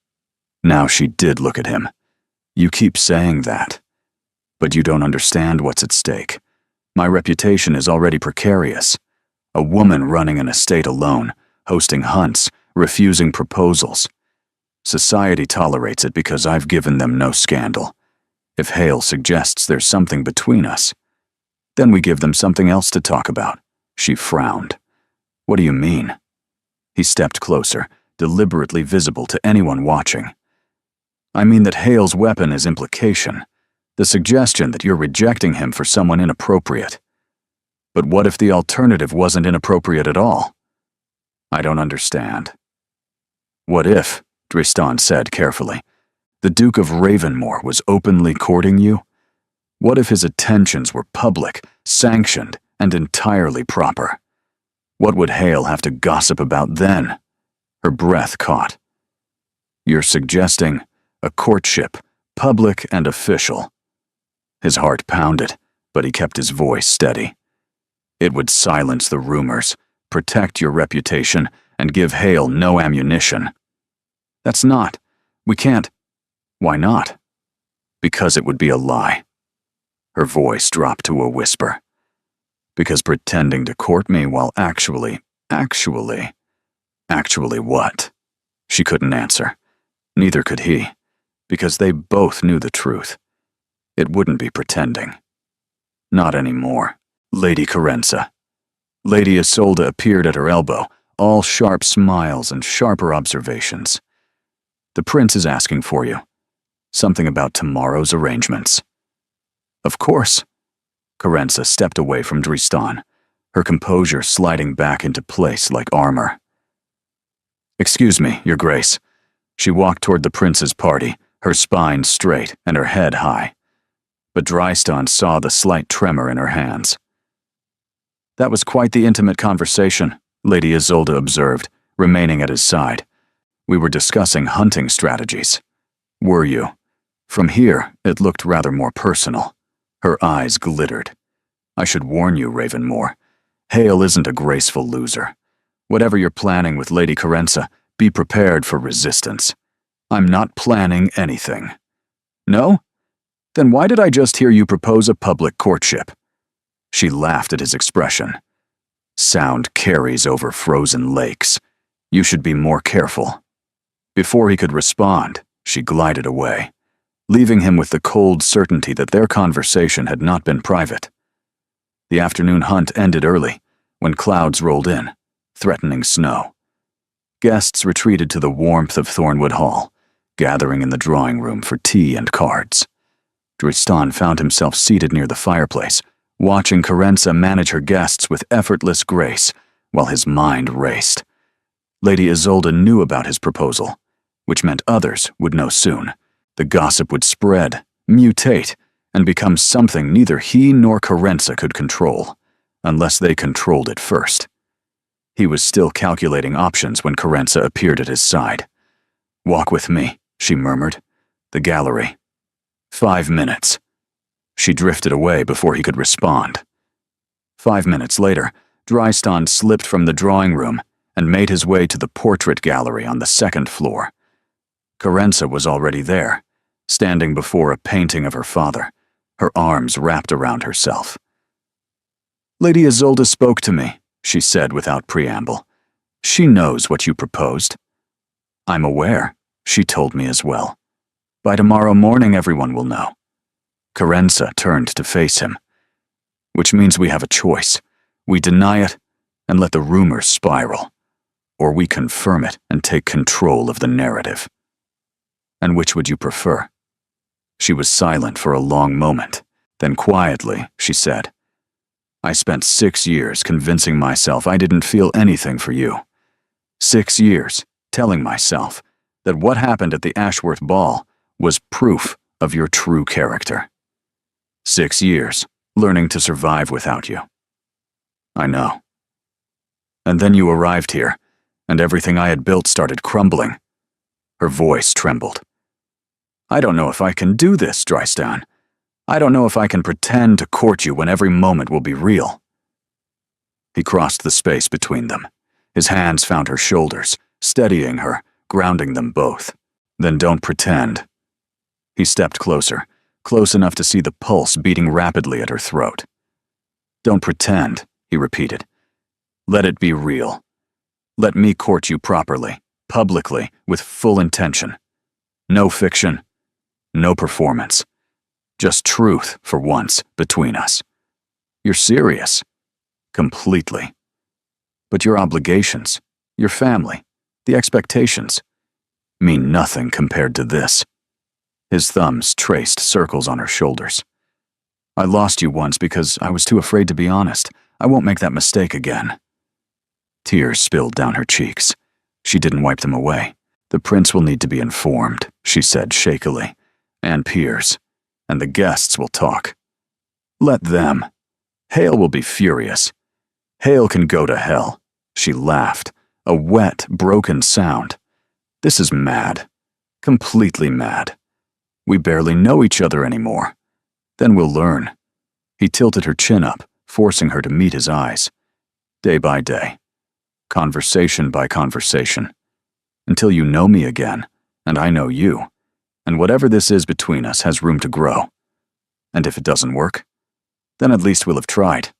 Now she did look at him. You keep saying that. But you don't understand what's at stake. My reputation is already precarious. A woman running an estate alone, hosting hunts, refusing proposals. Society tolerates it because I've given them no scandal. If Hale suggests there's something between us, then we give them something else to talk about. She frowned. What do you mean? He stepped closer, deliberately visible to anyone watching. I mean that Hale's weapon is implication, the suggestion that you're rejecting him for someone inappropriate. But what if the alternative wasn't inappropriate at all? I don't understand. What if, Dristan said carefully, the Duke of Ravenmore was openly courting you? What if his attentions were public, sanctioned, and entirely proper? What would Hale have to gossip about then? Her breath caught. You're suggesting a courtship, public and official. His heart pounded, but he kept his voice steady. It would silence the rumors, protect your reputation, and give Hale no ammunition. That's not. We can't. Why not? Because it would be a lie. Her voice dropped to a whisper. Because pretending to court me while actually what? She couldn't answer. Neither could he, because they both knew the truth. It wouldn't be pretending. Not anymore. Lady Carenza. Lady Isolde appeared at her elbow, all sharp smiles and sharper observations. The prince is asking for you. Something about tomorrow's arrangements. Of course. Carenza stepped away from Dristan, her composure sliding back into place like armor. Excuse me, Your Grace. She walked toward the prince's party, her spine straight and her head high. But Dristan saw the slight tremor in her hands. That was quite the intimate conversation, Lady Isolde observed, remaining at his side. We were discussing hunting strategies. Were you? From here, it looked rather more personal. Her eyes glittered. I should warn you, Ravenmore. Hale isn't a graceful loser. Whatever you're planning with Lady Carenza, be prepared for resistance. I'm not planning anything. No? Then why did I just hear you propose a public courtship? She laughed at his expression. Sound carries over frozen lakes. You should be more careful. Before he could respond, she glided away, leaving him with the cold certainty that their conversation had not been private. The afternoon hunt ended early, when clouds rolled in, threatening snow. Guests retreated to the warmth of Thornwood Hall, gathering in the drawing room for tea and cards. Dristan found himself seated near the fireplace, watching Carenza manage her guests with effortless grace, while his mind raced. Lady Isolde knew about his proposal, which meant others would know soon. The gossip would spread, mutate, and become something neither he nor Carenza could control, unless they controlled it first. He was still calculating options when Carenza appeared at his side. "Walk with me," she murmured. "The gallery. 5 minutes." She drifted away before he could respond. 5 minutes later, Dristan slipped from the drawing room and made his way to the portrait gallery on the second floor. Carenza was already there, standing before a painting of her father, her arms wrapped around herself. "Lady Isolde spoke to me," she said without preamble. "She knows what you proposed." "I'm aware," she told me as well. "By tomorrow morning everyone will know." Carenza turned to face him. "Which means we have a choice. We deny it and let the rumors spiral, or we confirm it and take control of the narrative." "And which would you prefer?" She was silent for a long moment. Then quietly, she said, "I spent 6 years convincing myself I didn't feel anything for you. 6 years telling myself that what happened at the Ashworth ball was proof of your true character. 6 years learning to survive without you. I know. And then you arrived here, and everything I had built started crumbling." Her voice trembled. "I don't know if I can do this, Dristan. I don't know if I can pretend to court you when every moment will be real." He crossed the space between them. His hands found her shoulders, steadying her, grounding them both. "Then don't pretend." He stepped closer, close enough to see the pulse beating rapidly at her throat. "Don't pretend," he repeated. "Let it be real. Let me court you properly, publicly, with full intention. No fiction, no performance. Just truth, for once, between us. You're serious. Completely. But your obligations, your family, the expectations, mean nothing compared to this." His thumbs traced circles on her shoulders. "I lost you once because I was too afraid to be honest. I won't make that mistake again." Tears spilled down her cheeks. She didn't wipe them away. "The prince will need to be informed," she said shakily, "and Piers, and the guests will talk. Let them. Hale will be furious. Hale can go to hell." She laughed, a wet, broken sound. "This is mad. Completely mad. We barely know each other anymore. Then we'll learn." He tilted her chin up, forcing her to meet his eyes. "Day by day. Conversation by conversation. Until you know me again, and I know you, and whatever this is between us has room to grow. And if it doesn't work, then at least we'll have tried."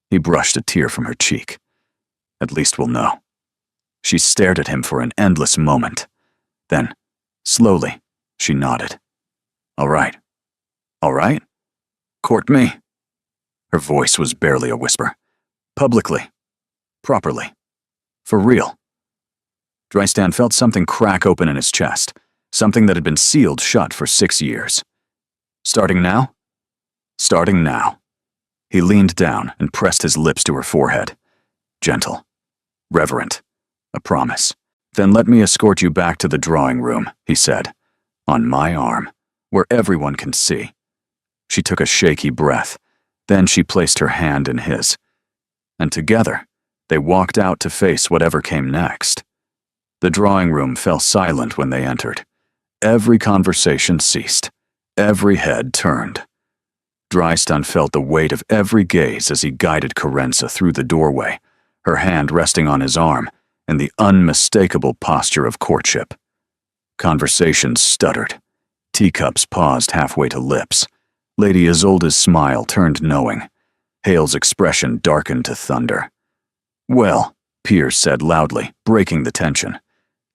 He brushed a tear from her cheek. "At least we'll know." She stared at him for an endless moment. Then, slowly, she nodded. "All right. All right? Court me." Her voice was barely a whisper. "Publicly. Properly. For real." Dristan felt something crack open in his chest, something that had been sealed shut for 6 years. "Starting now?" "Starting now." He leaned down and pressed his lips to her forehead. Gentle. Reverent. A promise. "Then let me escort you back to the drawing room," he said. "On my arm, where everyone can see." She took a shaky breath. Then she placed her hand in his. And together, they walked out to face whatever came next. The drawing room fell silent when they entered. Every conversation ceased. Every head turned. Dristan felt the weight of every gaze as he guided Carenza through the doorway, her hand resting on his arm in the unmistakable posture of courtship. Conversations stuttered. Teacups paused halfway to lips. Lady Isolde's smile turned knowing. Hale's expression darkened to thunder. "Well," Piers said loudly, breaking the tension,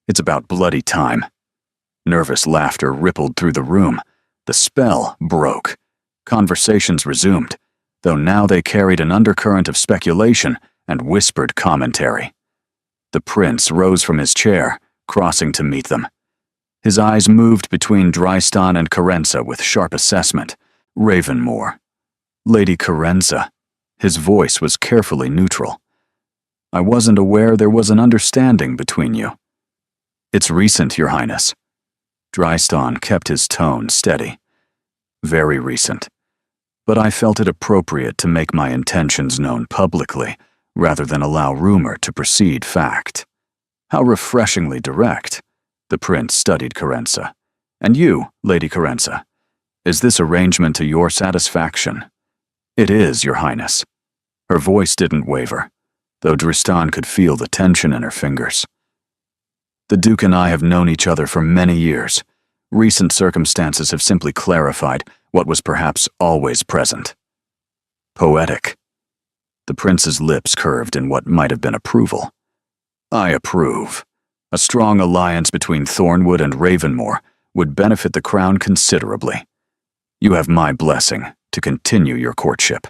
"it's about bloody time." Nervous laughter rippled through the room. The spell broke. Conversations resumed, though now they carried an undercurrent of speculation and whispered commentary. The prince rose from his chair, crossing to meet them. His eyes moved between Drystan and Carenza with sharp assessment. Ravenmore. Lady Carenza. His voice was carefully neutral. I wasn't aware there was an understanding between you. It's recent, Your Highness. Drystan kept his tone steady. Very recent. But I felt it appropriate to make my intentions known publicly, rather than allow rumor to precede fact. How refreshingly direct. The prince studied Carenza. And you, Lady Carenza, is this arrangement to your satisfaction? It is, Your Highness. Her voice didn't waver, though Drystan could feel the tension in her fingers. The Duke and I have known each other for many years. Recent circumstances have simply clarified what was perhaps always present. Poetic. The prince's lips curved in what might have been approval. I approve. A strong alliance between Thornwood and Ravenmore would benefit the crown considerably. You have my blessing to continue your courtship.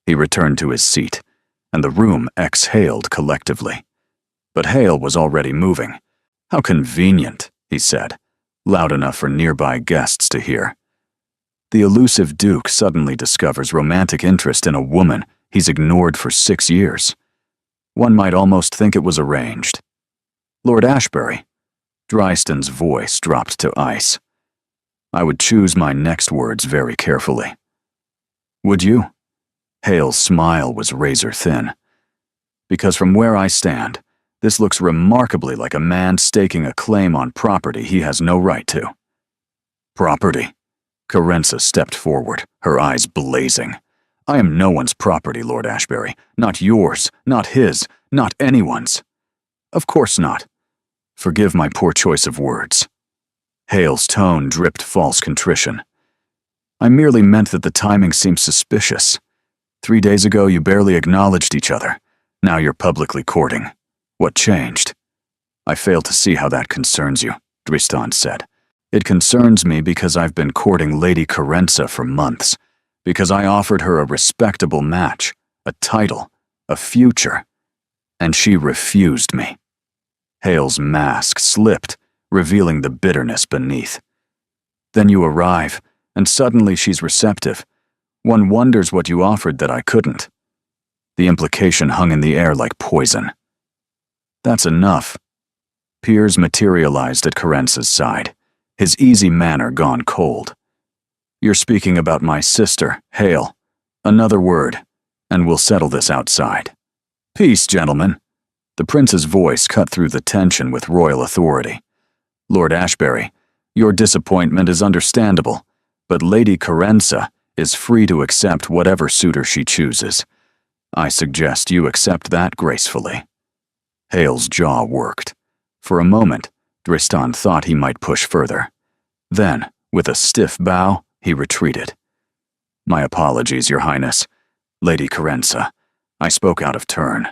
He returned to his seat, and the room exhaled collectively. But Hale was already moving. How convenient, he said, loud enough for nearby guests to hear. The elusive Duke suddenly discovers romantic interest in a woman he's ignored for 6 years. One might almost think it was arranged. Lord Ashbury. Drystan's voice dropped to ice. I would choose my next words very carefully. Would you? Hale's smile was razor thin. Because from where I stand, this looks remarkably like a man staking a claim on property he has no right to. Property? Carenza stepped forward, her eyes blazing. I am no one's property, Lord Ashbury. Not yours, not his, not anyone's. Of course not. Forgive my poor choice of words. Hale's tone dripped false contrition. I merely meant that the timing seemed suspicious. 3 days ago you barely acknowledged each other. Now you're publicly courting. What changed? I fail to see how that concerns you, Drystan said. It concerns me because I've been courting Lady Carenza for months, because I offered her a respectable match, a title, a future, and she refused me. Hale's mask slipped, revealing the bitterness beneath. Then you arrive, and suddenly she's receptive. One wonders what you offered that I couldn't. The implication hung in the air like poison. That's enough. Piers materialized at Carenza's side, his easy manner gone cold. You're speaking about my sister, Hale. Another word, and we'll settle this outside. Peace, gentlemen. The prince's voice cut through the tension with royal authority. Lord Ashbury, your disappointment is understandable, but Lady Carenza is free to accept whatever suitor she chooses. I suggest you accept that gracefully. Hale's jaw worked. For a moment, Drystan thought he might push further. Then, with a stiff bow, he retreated. My apologies, Your Highness. Lady Carenza, I spoke out of turn.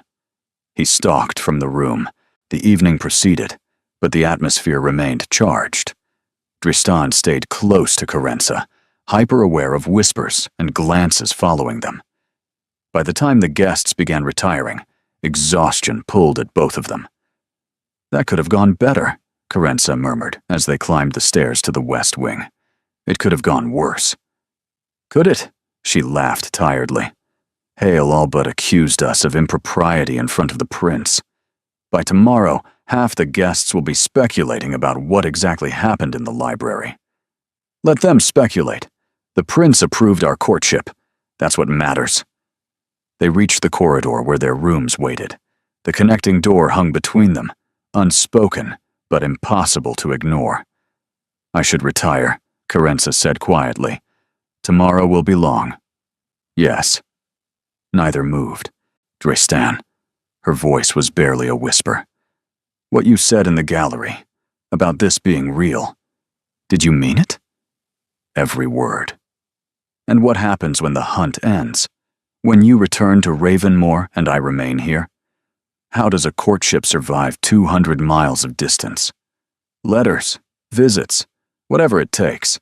He stalked from the room. The evening proceeded, but the atmosphere remained charged. Drystan stayed close to Carenza, hyper-aware of whispers and glances following them. By the time the guests began retiring, exhaustion pulled at both of them. That could have gone better, Carenza murmured as they climbed the stairs to the west wing. It could have gone worse. Could it? She laughed tiredly. Hale all but accused us of impropriety in front of the prince. By tomorrow, half the guests will be speculating about what exactly happened in the library. Let them speculate. The prince approved our courtship. That's what matters. They reached the corridor where their rooms waited. The connecting door hung between them, unspoken, but impossible to ignore. I should retire, Carenza said quietly. Tomorrow will be long. Yes. Neither moved. Drystan. Her voice was barely a whisper. What you said in the gallery, about this being real, did you mean it? Every word. And what happens when the hunt ends? When you return to Ravenmore and I remain here? How does a courtship survive 200 miles of distance? Letters, visits, whatever it takes.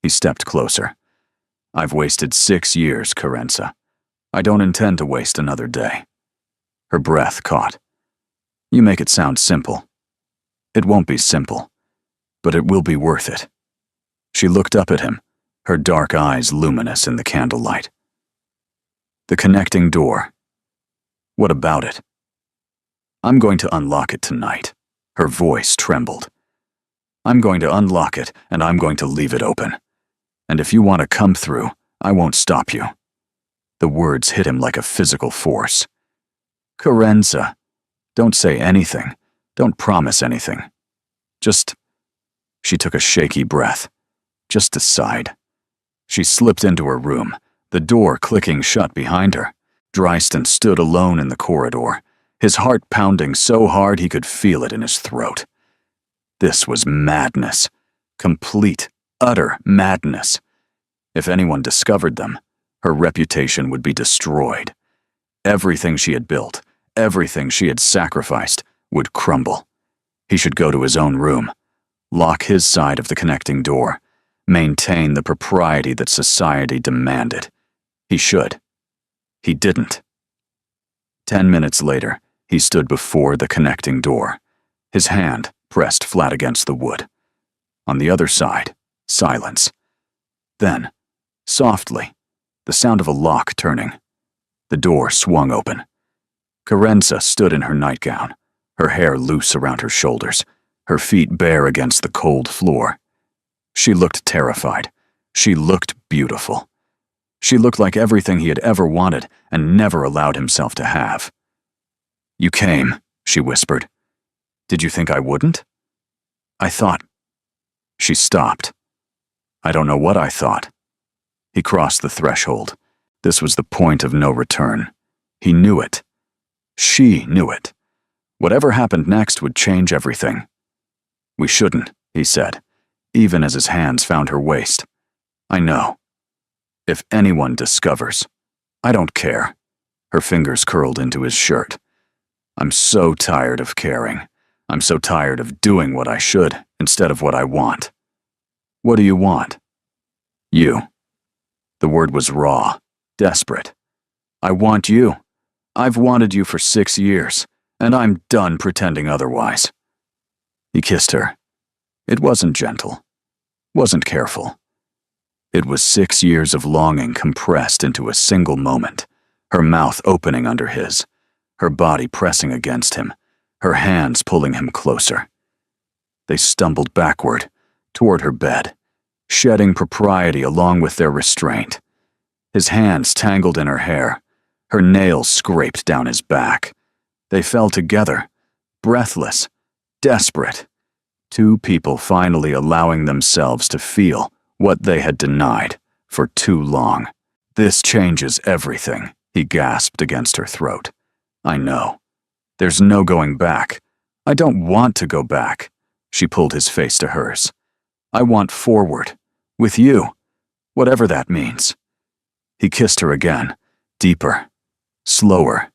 He stepped closer. I've wasted 6 years, Carenza. I don't intend to waste another day. Her breath caught. You make it sound simple. It won't be simple, but it will be worth it. She looked up at him, her dark eyes luminous in the candlelight. The connecting door. What about it? I'm going to unlock it tonight. Her voice trembled. I'm going to unlock it, and I'm going to leave it open. And if you want to come through, I won't stop you. The words hit him like a physical force. Carenza, don't say anything. Don't promise anything. She took a shaky breath. Just decide. She slipped into her room, the door clicking shut behind her. Drystan stood alone in the corridor, his heart pounding so hard he could feel it in his throat. This was madness. Complete, utter madness. If anyone discovered them, her reputation would be destroyed. Everything she had built, everything she had sacrificed, would crumble. He should go to his own room, lock his side of the connecting door, maintain the propriety that society demanded. He should. He didn't. 10 minutes later, he stood before the connecting door, his hand pressed flat against the wood. On the other side, silence. Then, softly, the sound of a lock turning. The door swung open. Carenza stood in her nightgown, her hair loose around her shoulders, her feet bare against the cold floor. She looked terrified. She looked beautiful. She looked like everything he had ever wanted and never allowed himself to have. You came, she whispered. Did you think I wouldn't? I thought. She stopped. I don't know what I thought. He crossed the threshold. This was the point of no return. He knew it. She knew it. Whatever happened next would change everything. We shouldn't, he said, even as his hands found her waist. I know. If anyone discovers, I don't care. Her fingers curled into his shirt. I'm so tired of caring. I'm so tired of doing what I should instead of what I want. What do you want? You. The word was raw, desperate. I want you. I've wanted you for 6 years, and I'm done pretending otherwise. He kissed her. It wasn't gentle, wasn't careful. It was 6 years of longing compressed into a single moment, her mouth opening under his, her body pressing against him, her hands pulling him closer. They stumbled backward, toward her bed, shedding propriety along with their restraint. His hands tangled in her hair, her nails scraped down his back. They fell together, breathless, desperate. Two people finally allowing themselves to feel what they had denied for too long. This changes everything, he gasped against her throat. I know. There's no going back. I don't want to go back. She pulled his face to hers. I want forward, with you, whatever that means. He kissed her again, deeper, slower,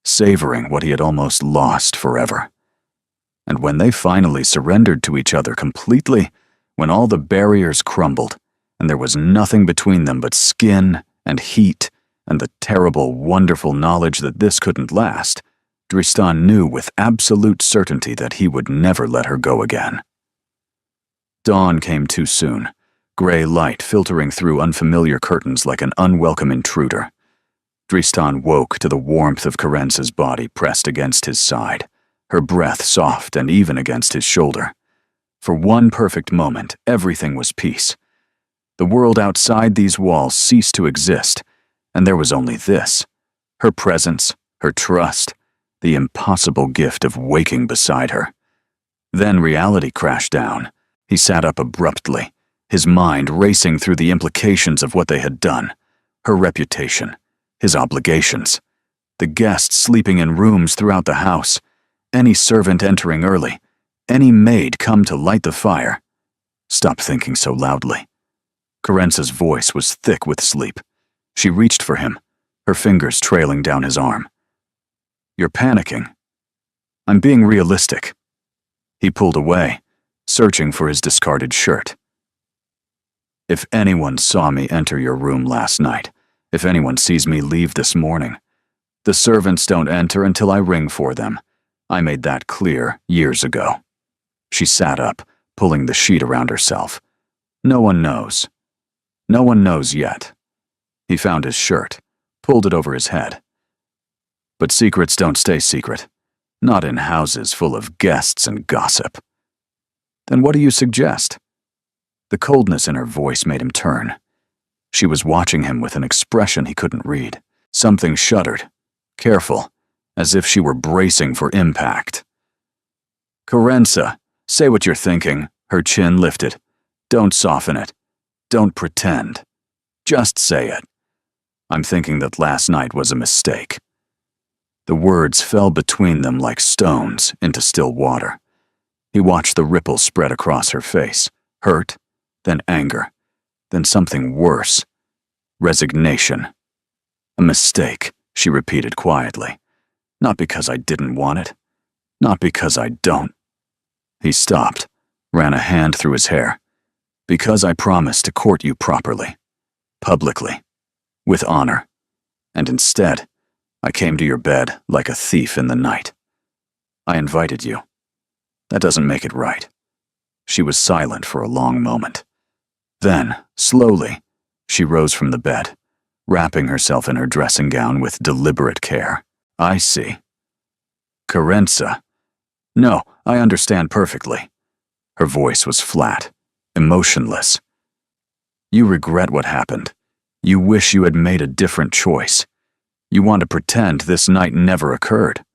savoring what he had almost lost forever. And when they finally surrendered to each other completely, when all the barriers crumbled, and there was nothing between them but skin and heat and the terrible, wonderful knowledge that this couldn't last, Drystan knew with absolute certainty that he would never let her go again. Dawn came too soon, gray light filtering through unfamiliar curtains like an unwelcome intruder. Drystan woke to the warmth of Carenza's body pressed against his side, her breath soft and even against his shoulder. For one perfect moment, everything was peace. The world outside these walls ceased to exist, and there was only this, her presence, her trust, the impossible gift of waking beside her. Then reality crashed down. He sat up abruptly, his mind racing through the implications of what they had done, her reputation, his obligations, the guests sleeping in rooms throughout the house, any servant entering early, any maid come to light the fire. Stop thinking so loudly. Carenza's voice was thick with sleep. She reached for him, her fingers trailing down his arm. You're panicking. I'm being realistic. He pulled away, searching for his discarded shirt. If anyone saw me enter your room last night, if anyone sees me leave this morning, the servants don't enter until I ring for them. I made that clear years ago." She sat up, pulling the sheet around herself. "No one knows. No one knows yet." He found his shirt, pulled it over his head. "But secrets don't stay secret. Not in houses full of guests and gossip." "Then what do you suggest?" The coldness in her voice made him turn. She was watching him with an expression he couldn't read. Something shuddered, careful, as if she were bracing for impact. "Carenza, say what you're thinking," her chin lifted. "Don't soften it. Don't pretend. Just say it. I'm thinking that last night was a mistake." The words fell between them like stones into still water. He watched the ripples spread across her face, hurt, then anger, then something worse, resignation. "A mistake," she repeated quietly. "Not because I didn't want it. Not because I don't." He stopped, ran a hand through his hair. "Because I promised to court you properly, publicly, with honor. And instead, I came to your bed like a thief in the night. I invited you. That doesn't make it right." She was silent for a long moment. Then, slowly, she rose from the bed, wrapping herself in her dressing gown with deliberate care. "I see." "Carenza." "No, I understand perfectly." Her voice was flat, emotionless. "You regret what happened. You wish you had made a different choice. You want to pretend this night never occurred."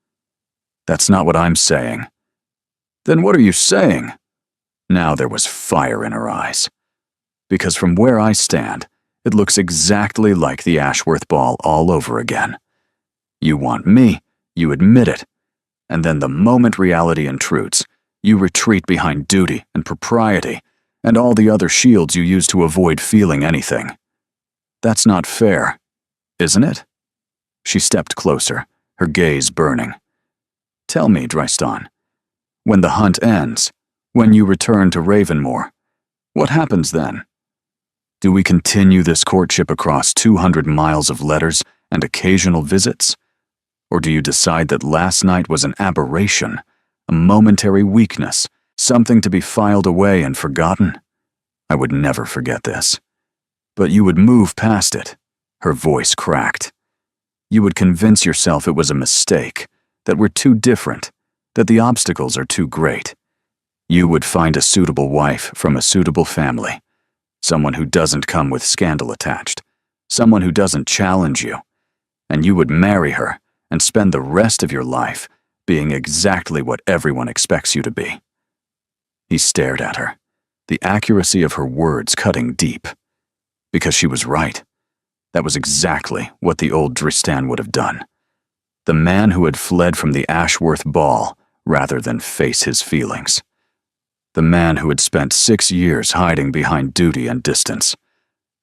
"That's not what I'm saying." "Then what are you saying?" Now there was fire in her eyes. "Because from where I stand, it looks exactly like the Ashworth ball all over again. You want me, you admit it, and then the moment reality intrudes, you retreat behind duty and propriety and all the other shields you use to avoid feeling anything. That's not fair, isn't it?" She stepped closer, her gaze burning. "Tell me, Drystan, when the hunt ends, when you return to Ravenmoor, what happens then? Do we continue this courtship across 200 miles of letters and occasional visits? Or do you decide that last night was an aberration, a momentary weakness, something to be filed away and forgotten? I would never forget this. But you would move past it." Her voice cracked. "You would convince yourself it was a mistake, that we're too different, that the obstacles are too great. You would find a suitable wife from a suitable family, someone who doesn't come with scandal attached, someone who doesn't challenge you, and you would marry her and spend the rest of your life being exactly what everyone expects you to be." He stared at her, the accuracy of her words cutting deep. Because she was right. That was exactly what the old Drystan would have done. The man who had fled from the Ashworth ball rather than face his feelings. The man who had spent 6 years hiding behind duty and distance.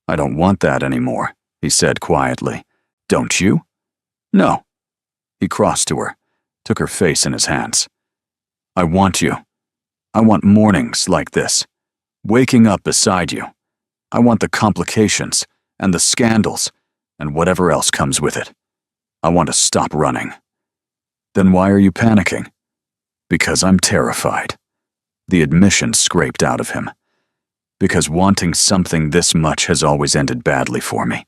"I don't want that anymore," he said quietly. "Don't you?" "No." He crossed to her, took her face in his hands. "I want you. I want mornings like this, waking up beside you. I want the complications and the scandals and whatever else comes with it. I want to stop running." "Then why are you panicking?" "Because I'm terrified." The admission scraped out of him. "Because wanting something this much has always ended badly for me.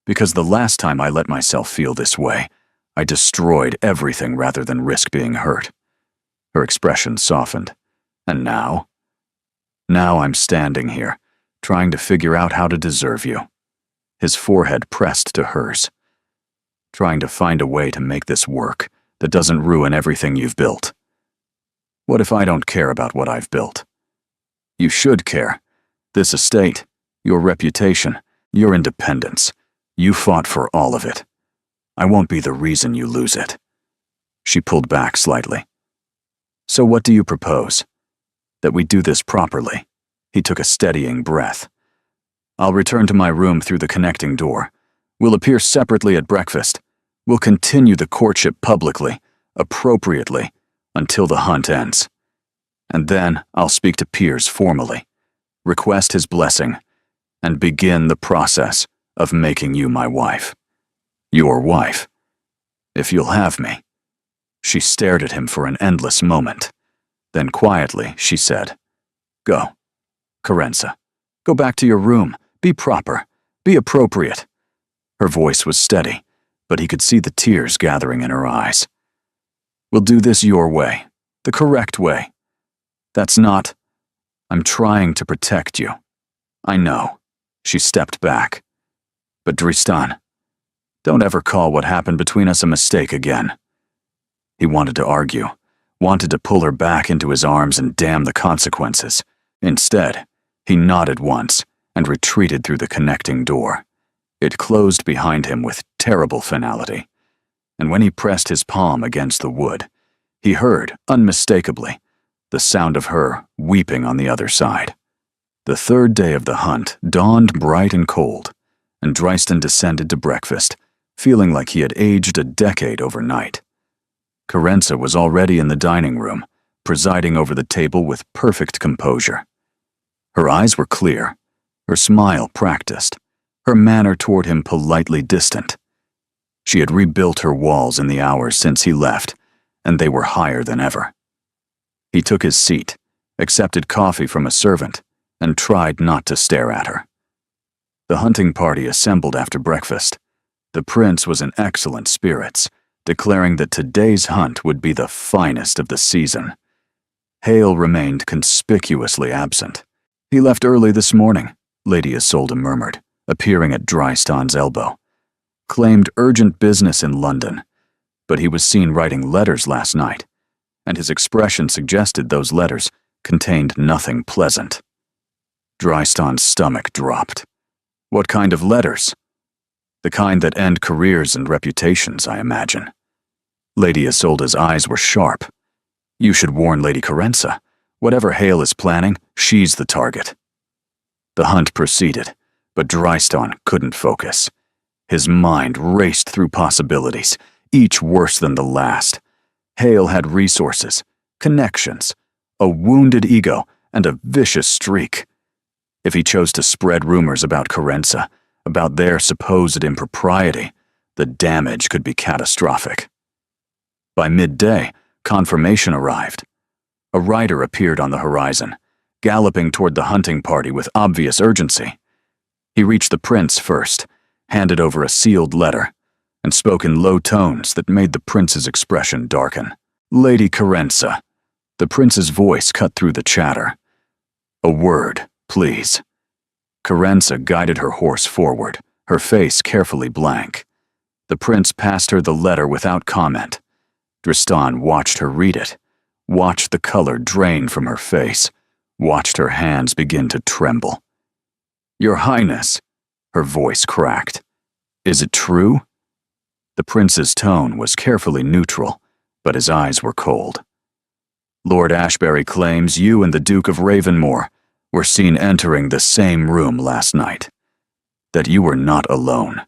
Because the last time I let myself feel this way, I destroyed everything rather than risk being hurt." Her expression softened. "And now? Now I'm standing here, trying to figure out how to deserve you." His forehead pressed to hers. "Trying to find a way to make this work that doesn't ruin everything you've built. What if I don't care about what I've built? You should care. This estate, your reputation, your independence. You fought for all of it. I won't be the reason you lose it." She pulled back slightly. "So what do you propose? That we do this properly?" He took a steadying breath. "I'll return to my room through the connecting door. We'll appear separately at breakfast. We'll continue the courtship publicly, appropriately, until the hunt ends. And then I'll speak to Piers formally, request his blessing, and begin the process of making you my wife. Your wife. If you'll have me." She stared at him for an endless moment. Then quietly, she said, "Go, Carenza. Go back to your room. Be proper. Be appropriate." Her voice was steady, but he could see the tears gathering in her eyes. "We'll do this your way, the correct way. That's not... I'm trying to protect you. I know." She stepped back. "But Dristan, don't ever call what happened between us a mistake again." He wanted to argue, wanted to pull her back into his arms and damn the consequences. Instead, he nodded once and retreated through the connecting door. It closed behind him with terrible finality, and when he pressed his palm against the wood, he heard, unmistakably, the sound of her weeping on the other side. The third day of the hunt dawned bright and cold, and Dristan descended to breakfast, feeling like he had aged a decade overnight. Carenza was already in the dining room, presiding over the table with perfect composure. Her eyes were clear, her smile practiced, her manner toward him politely distant. She had rebuilt her walls in the hours since he left, and they were higher than ever. He took his seat, accepted coffee from a servant, and tried not to stare at her. The hunting party assembled after breakfast. The prince was in excellent spirits, declaring that today's hunt would be the finest of the season. Hale remained conspicuously absent. "He left early this morning," Lady Isolde murmured, appearing at Dristan's elbow. "Claimed urgent business in London, but he was seen writing letters last night, and his expression suggested those letters contained nothing pleasant." Dristan's stomach dropped. "What kind of letters?" "The kind that end careers and reputations, I imagine." Lady Isolde's eyes were sharp. "You should warn Lady Carenza. Whatever Hale is planning, she's the target." The hunt proceeded, but Dristan couldn't focus. His mind raced through possibilities, each worse than the last. Hale had resources, connections, a wounded ego, and a vicious streak. If he chose to spread rumors about Carenza, about their supposed impropriety, the damage could be catastrophic. By midday, confirmation arrived. A rider appeared on the horizon, galloping toward the hunting party with obvious urgency. He reached the prince first, handed over a sealed letter, and spoke in low tones that made the prince's expression darken. "Lady Carenza." The prince's voice cut through the chatter. "A word, please." Carenza guided her horse forward, her face carefully blank. The prince passed her the letter without comment. Dristan watched her read it, watched the color drain from her face, watched her hands begin to tremble. "Your Highness," her voice cracked. "Is it true?" The prince's tone was carefully neutral, but his eyes were cold. "Lord Ashbury claims you and the Duke of Ravenmore were seen entering the same room last night. That you were not alone.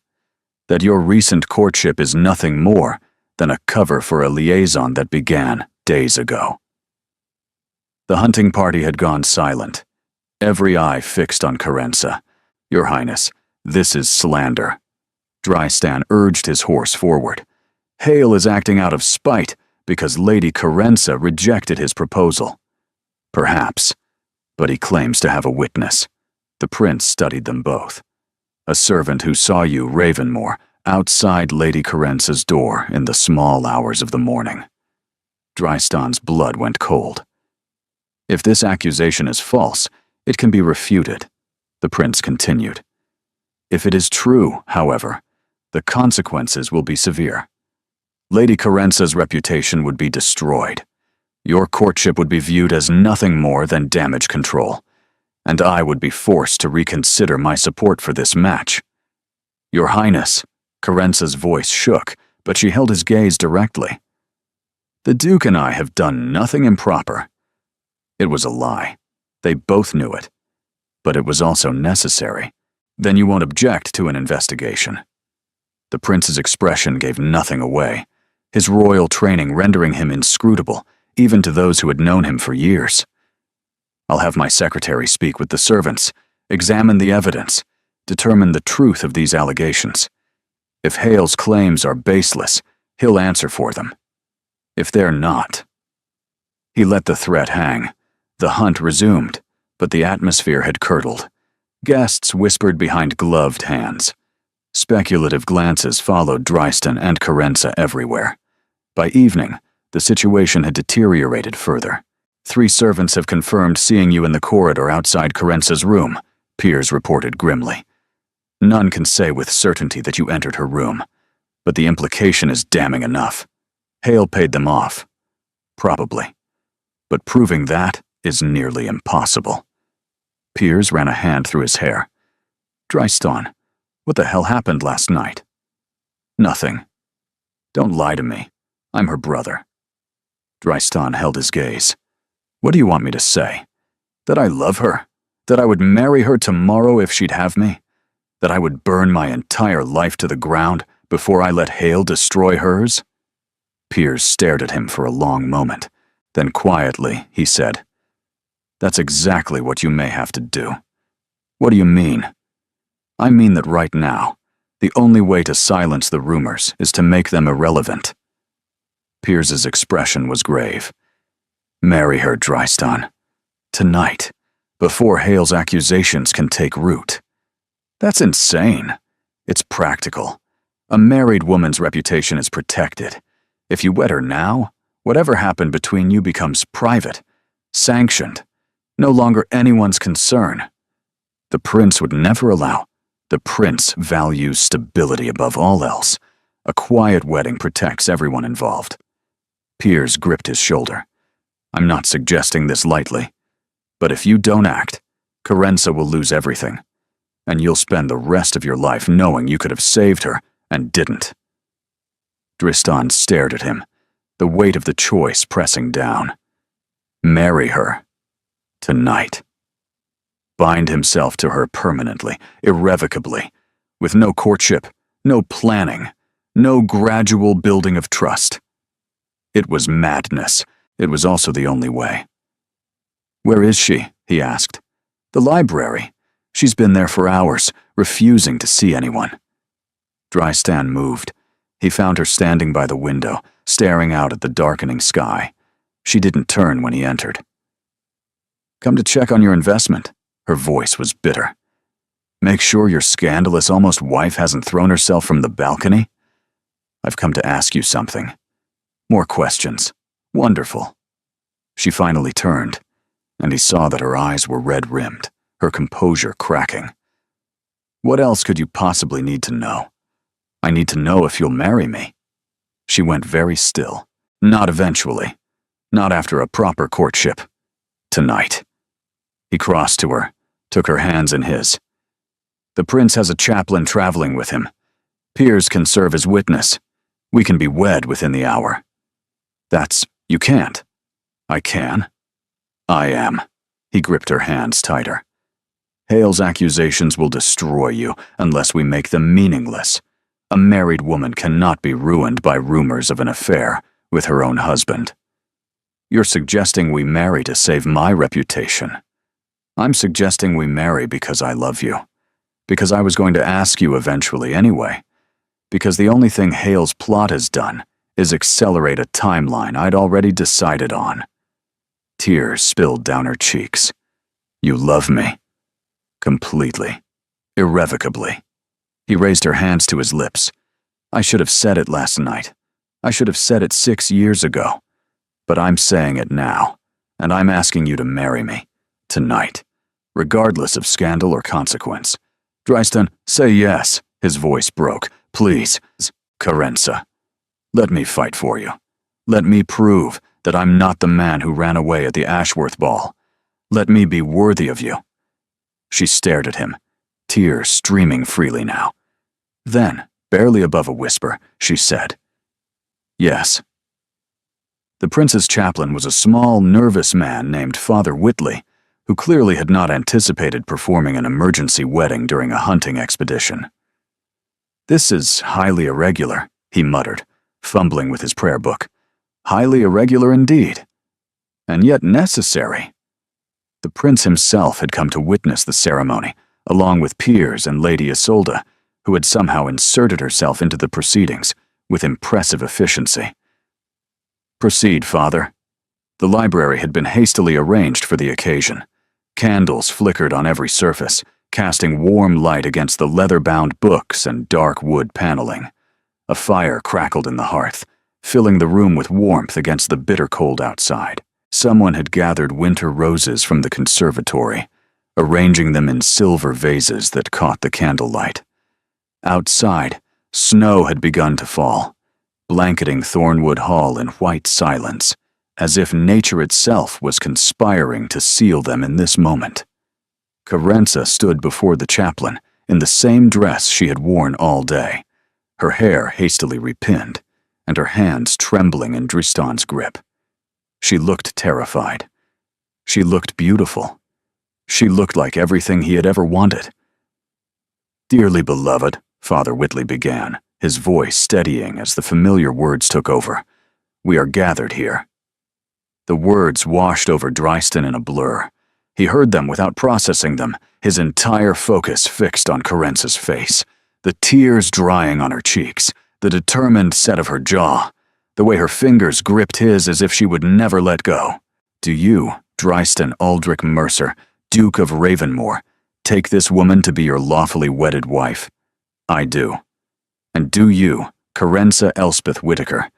That your recent courtship is nothing more than a cover for a liaison that began days ago." The hunting party had gone silent, every eye fixed on Carenza. "Your Highness, this is slander." Dristan urged his horse forward. "Hale is acting out of spite because Lady Carenza rejected his proposal." "Perhaps, but he claims to have a witness." The prince studied them both. "A servant who saw you, Ravenmore, outside Lady Carenza's door in the small hours of the morning." Dristan's blood went cold. "If this accusation is false, it can be refuted," the prince continued. "If it is true, however, the consequences will be severe. Lady Carenza's reputation would be destroyed. Your courtship would be viewed as nothing more than damage control, and I would be forced to reconsider my support for this match. Your Highness," Carenza's voice shook, but she held his gaze directly. "The Duke and I have done nothing improper." It was a lie. They both knew it. But it was also necessary. "Then you won't object to an investigation." The prince's expression gave nothing away, his royal training rendering him inscrutable, even to those who had known him for years. "I'll have my secretary speak with the servants, examine the evidence, determine the truth of these allegations. If Hale's claims are baseless, he'll answer for them." If they're not. He let the threat hang. The hunt resumed, but the atmosphere had curdled. Guests whispered behind gloved hands. Speculative glances followed Drystan and Carenza everywhere. By evening, the situation had deteriorated further. 3 servants have confirmed seeing you in the corridor outside Carenza's room, Piers reported grimly. None can say with certainty that you entered her room, but the implication is damning enough. Hale paid them off. Probably. But proving that is nearly impossible. Piers ran a hand through his hair. Drystan, what the hell happened last night? Nothing. Don't lie to me. I'm her brother. Drystan held his gaze. What do you want me to say? That I love her? That I would marry her tomorrow if she'd have me? That I would burn my entire life to the ground before I let Hale destroy hers? Piers stared at him for a long moment. Then quietly, he said, That's exactly what you may have to do. What do you mean? I mean that right now, the only way to silence the rumors is to make them irrelevant. Piers's expression was grave. Marry her, Drystan. Tonight, before Hale's accusations can take root. That's insane. It's practical. A married woman's reputation is protected. If you wed her now, whatever happened between you becomes private, sanctioned, no longer anyone's concern. The prince would never allow. The prince values stability above all else. A quiet wedding protects everyone involved. Piers gripped his shoulder. I'm not suggesting this lightly, but if you don't act, Carenza will lose everything, and you'll spend the rest of your life knowing you could have saved her and didn't. Drystan stared at him, the weight of the choice pressing down. Marry her. Tonight. Bind himself to her permanently, irrevocably, with no courtship, no planning, no gradual building of trust. It was madness. It was also the only way. Where is she? He asked. The library. She's been there for hours, refusing to see anyone. Drystan moved. He found her standing by the window, staring out at the darkening sky. She didn't turn when he entered. Come to check on your investment. Her voice was bitter. Make sure your scandalous almost wife hasn't thrown herself from the balcony? I've come to ask you something. More questions. Wonderful. She finally turned, and he saw that her eyes were red-rimmed, her composure cracking. What else could you possibly need to know? I need to know if you'll marry me. She went very still. Not eventually. Not after a proper courtship. Tonight. He crossed to her, took her hands in his. The prince has a chaplain traveling with him. Piers can serve as witness. We can be wed within the hour. You can't. I can. I am. He gripped her hands tighter. Hale's accusations will destroy you unless we make them meaningless. A married woman cannot be ruined by rumors of an affair with her own husband. You're suggesting we marry to save my reputation. I'm suggesting we marry because I love you. Because I was going to ask you eventually anyway. Because the only thing Hale's plot has done is accelerate a timeline I'd already decided on. Tears spilled down her cheeks. You love me. Completely. Irrevocably. He raised her hands to his lips. I should have said it last night. I should have said it 6 years ago. But I'm saying it now, and I'm asking you to marry me. Tonight. Regardless of scandal or consequence. Drystan, say yes. His voice broke. Please. Carenza. Let me fight for you. Let me prove that I'm not the man who ran away at the Ashworth ball. Let me be worthy of you. She stared at him, tears streaming freely now. Then, barely above a whisper, she said, Yes. The prince's chaplain was a small, nervous man named Father Whitley, who clearly had not anticipated performing an emergency wedding during a hunting expedition. This is highly irregular, he muttered, fumbling with his prayer book. Highly irregular indeed. And yet necessary. The prince himself had come to witness the ceremony, along with Piers and Lady Isolde, who had somehow inserted herself into the proceedings with impressive efficiency. Proceed, Father. The library had been hastily arranged for the occasion. Candles flickered on every surface, casting warm light against the leather-bound books and dark wood paneling. A fire crackled in the hearth, filling the room with warmth against the bitter cold outside. Someone had gathered winter roses from the conservatory, arranging them in silver vases that caught the candlelight. Outside, snow had begun to fall, blanketing Thornwood Hall in white silence, as if nature itself was conspiring to seal them in this moment. Carenza stood before the chaplain in the same dress she had worn all day, her hair hastily repinned, and her hands trembling in Dristan's grip. She looked terrified. She looked beautiful. She looked like everything he had ever wanted. "Dearly beloved," Father Whitley began, his voice steadying as the familiar words took over, "we are gathered here." The words washed over Drystan in a blur. He heard them without processing them, his entire focus fixed on Carenza's face, the tears drying on her cheeks, the determined set of her jaw, the way her fingers gripped his as if she would never let go. "Do you, Drystan Aldrich Mercer, Duke of Ravenmore, take this woman to be your lawfully wedded wife?" "I do." "And do you, Carenza Elspeth Whitaker,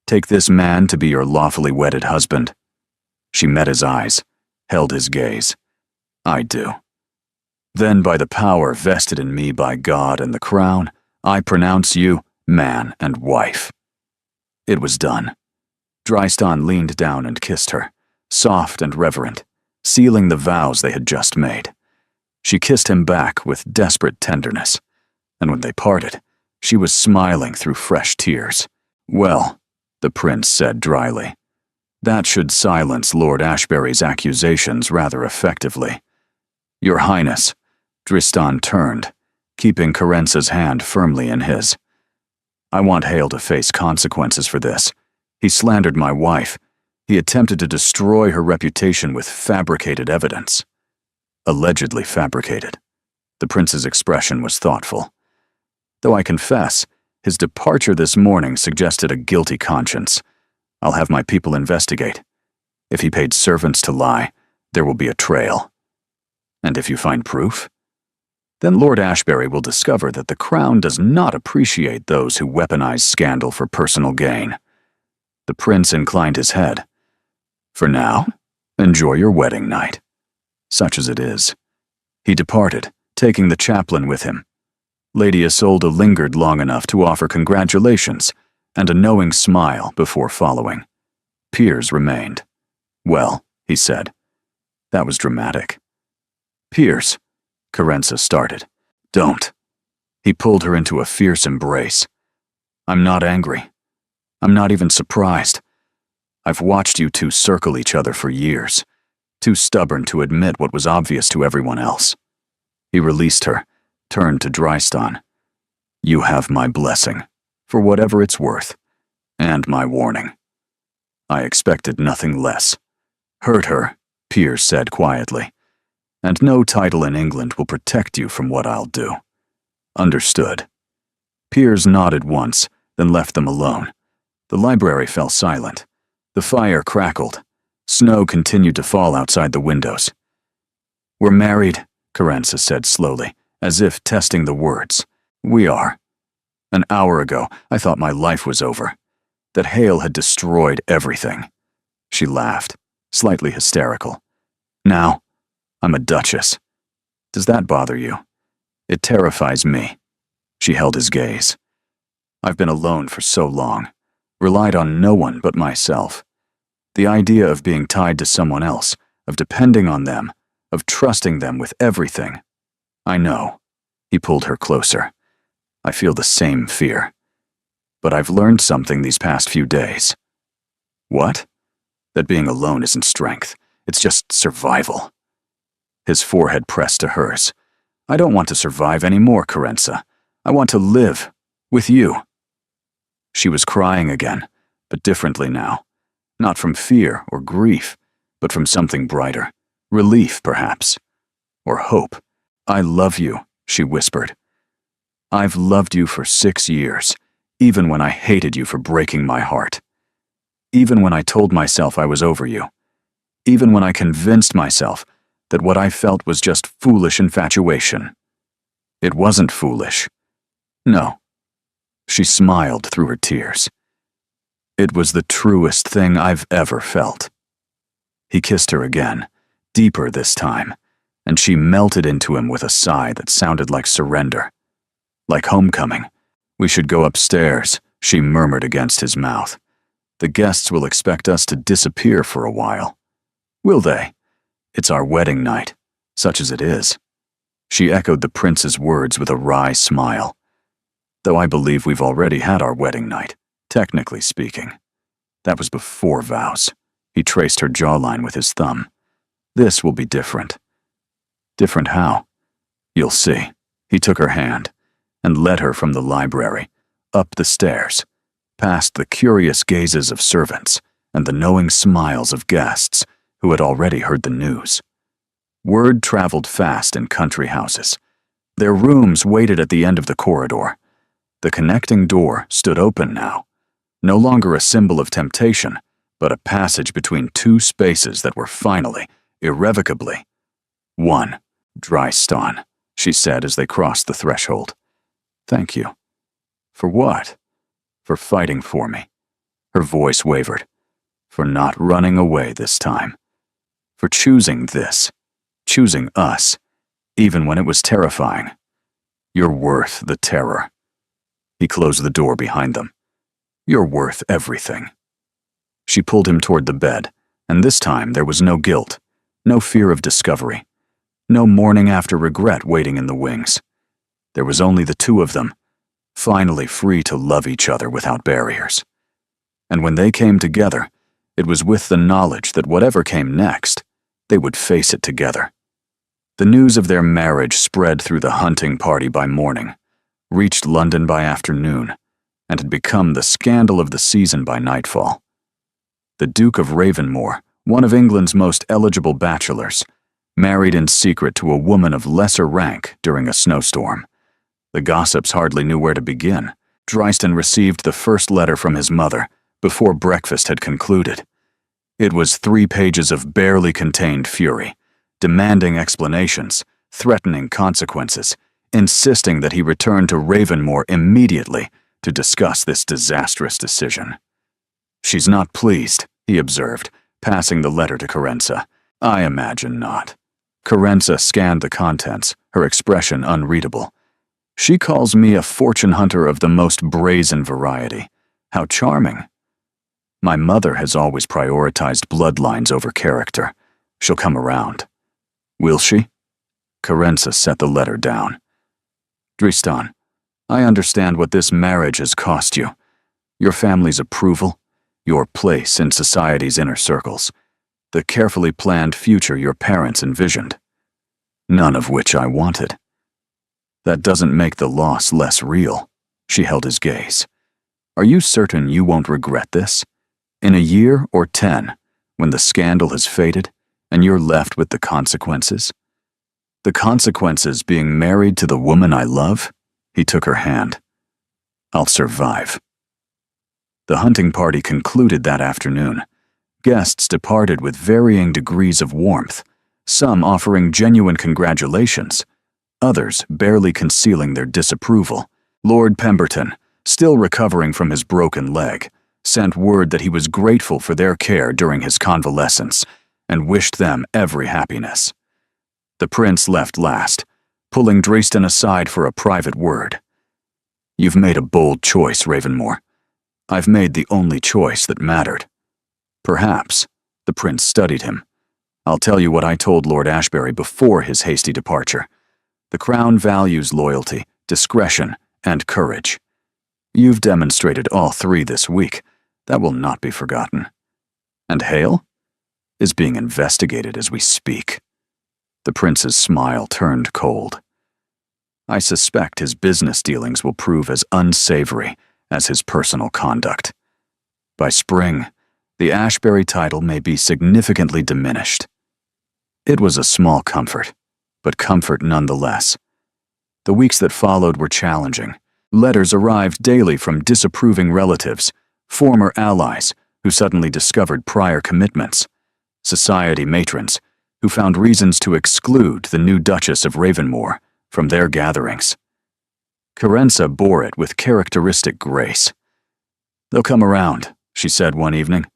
take this man to be your lawfully wedded husband?" She met his eyes, held his gaze. "I do." "Then by the power vested in me by God and the crown, I pronounce you man and wife." It was done. Drystan leaned down and kissed her, soft and reverent, sealing the vows they had just made. She kissed him back with desperate tenderness, and when they parted, she was smiling through fresh tears. "Well," the prince said dryly, "that should silence Lord Ashbury's accusations rather effectively." "Your Highness," Dristan turned, keeping Carenza's hand firmly in his. "I want Hale to face consequences for this. He slandered my wife. He attempted to destroy her reputation with fabricated evidence." Allegedly fabricated. The prince's expression was thoughtful. "Though I confess, his departure this morning suggested a guilty conscience. I'll have my people investigate. If he paid servants to lie, there will be a trail. And if you find proof, then Lord Ashbury will discover that the crown does not appreciate those who weaponize scandal for personal gain." The prince inclined his head. "For now, enjoy your wedding night, such as it is." He departed, taking the chaplain with him. Lady Isolde lingered long enough to offer congratulations and a knowing smile before following. Piers remained. "Well," he said, "that was dramatic." "Piers," Carenza started. "Don't." He pulled her into a fierce embrace. "I'm not angry. I'm not even surprised. I've watched you two circle each other for years, too stubborn to admit what was obvious to everyone else." He released her, turned to Drystan. "You have my blessing, for whatever it's worth, and my warning." "I expected nothing less." "Hurt her," Piers said quietly, "and no title in England will protect you from what I'll do." "Understood." Piers nodded once, then left them alone. The library fell silent. The fire crackled. Snow continued to fall outside the windows. "We're married," Carenza said slowly, as if testing the words. "We are. An hour ago, I thought my life was over, that Hale had destroyed everything." She laughed, slightly hysterical. "Now, I'm a duchess. Does that bother you?" "It terrifies me." She held his gaze. "I've been alone for so long, relied on no one but myself. The idea of being tied to someone else, of depending on them, of trusting them with everything. I know." He pulled her closer. "I feel the same fear. But I've learned something these past few days." "What?" "That being alone isn't strength. It's just survival." His forehead pressed to hers. "I don't want to survive anymore, Carenza. I want to live. With you." She was crying again, but differently now. Not from fear or grief, but from something brighter. Relief, perhaps. Or hope. "I love you," she whispered. "I've loved you for 6 years, even when I hated you for breaking my heart." Even when I told myself I was over you. Even when I convinced myself that what I felt was just foolish infatuation. It wasn't foolish. No. She smiled through her tears. It was the truest thing I've ever felt. He kissed her again, deeper this time, and she melted into him with a sigh that sounded like surrender. Like homecoming. We should go upstairs, she murmured against his mouth. The guests will expect us to disappear for a while. Will they? It's our wedding night, such as it is. She echoed the prince's words with a wry smile. Though I believe we've already had our wedding night, technically speaking. That was before vows. He traced her jawline with his thumb. This will be different. Different how? You'll see. He took her hand and led her from the library, up the stairs, past the curious gazes of servants and the knowing smiles of guests who had already heard the news. Word traveled fast in country houses. Their rooms waited at the end of the corridor. The connecting door stood open now, no longer a symbol of temptation, but a passage between two spaces that were finally, irrevocably, one. Drystan, she said as they crossed the threshold. Thank you. For what? For fighting for me. Her voice wavered. For not running away this time. For choosing this. Choosing us, even when it was terrifying. You're worth the terror. He closed the door behind them. You're worth everything. She pulled him toward the bed, and this time there was no guilt, no fear of discovery, no morning after regret waiting in the wings. There was only the two of them, finally free to love each other without barriers. And when they came together, it was with the knowledge that whatever came next, they would face it together. The news of their marriage spread through the hunting party by morning, reached London by afternoon, and had become the scandal of the season by nightfall. The Duke of Ravenmore, one of England's most eligible bachelors, married in secret to a woman of lesser rank during a snowstorm. The gossips hardly knew where to begin. Drystan received the first letter from his mother before breakfast had concluded. It was 3 pages of barely contained fury, demanding explanations, threatening consequences, insisting that he return to Ravenmore immediately to discuss this disastrous decision. She's not pleased, he observed, passing the letter to Carenza. I imagine not. Carenza scanned the contents, her expression unreadable. She calls me a fortune hunter of the most brazen variety. How charming. My mother has always prioritized bloodlines over character. She'll come around. Will she? Carenza set the letter down. Drystan, I understand what this marriage has cost you. Your family's approval, your place in society's inner circles, the carefully planned future your parents envisioned. None of which I wanted. That doesn't make the loss less real. She held his gaze. Are you certain you won't regret this? In a year or 10, when the scandal has faded, and you're left with the consequences? The consequences being married to the woman I love? He took her hand. I'll survive. The hunting party concluded that afternoon. Guests departed with varying degrees of warmth, some offering genuine congratulations, others barely concealing their disapproval. Lord Pemberton, still recovering from his broken leg, sent word that he was grateful for their care during his convalescence and wished them every happiness. The prince left last, pulling Drystan aside for a private word. You've made a bold choice, Ravenmore. I've made the only choice that mattered. Perhaps, the prince studied him. I'll tell you what I told Lord Ashbury before his hasty departure. The crown values loyalty, discretion, and courage. You've demonstrated all 3 this week. That will not be forgotten. And Hale is being investigated as we speak. The prince's smile turned cold. I suspect his business dealings will prove as unsavory as his personal conduct. By spring, the Ashbury title may be significantly diminished. It was a small comfort, but comfort nonetheless. The weeks that followed were challenging. Letters arrived daily from disapproving relatives, former allies, who suddenly discovered prior commitments, society matrons who found reasons to exclude the new Duchess of Ravenmore from their gatherings. Carenza bore it with characteristic grace. "They'll come around," she said one evening,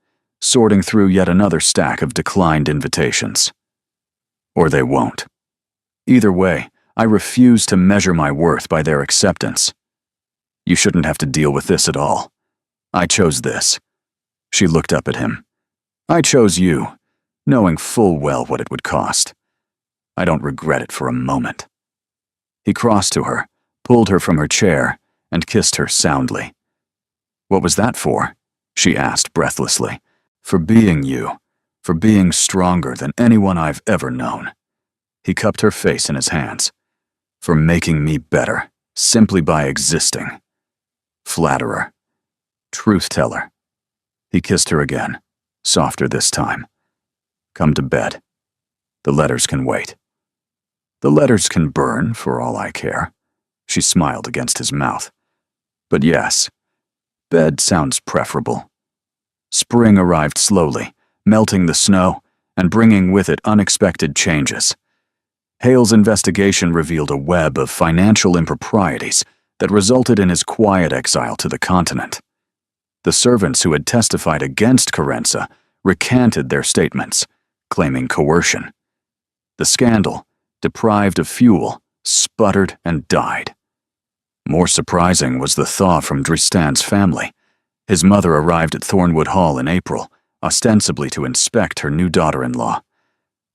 sorting through yet another stack of declined invitations. Or they won't. Either way, I refuse to measure my worth by their acceptance. You shouldn't have to deal with this at all. I chose this. She looked up at him. I chose you, knowing full well what it would cost. I don't regret it for a moment. He crossed to her, pulled her from her chair, and kissed her soundly. "What was that for?" she asked breathlessly. "For being you, for being stronger than anyone I've ever known." He cupped her face in his hands. "For making me better, simply by existing." Flatterer. Truth-teller. He kissed her again, softer this time. "Come to bed. The letters can wait." "The letters can burn, for all I care." She smiled against his mouth. "But yes, bed sounds preferable." Spring arrived slowly, melting the snow and bringing with it unexpected changes. Hale's investigation revealed a web of financial improprieties that resulted in his quiet exile to the continent. The servants who had testified against Carenza recanted their statements, claiming coercion. The scandal, deprived of fuel, sputtered and died. More surprising was the thaw from Dristan's family. His mother arrived at Thornwood Hall in April, ostensibly to inspect her new daughter-in-law.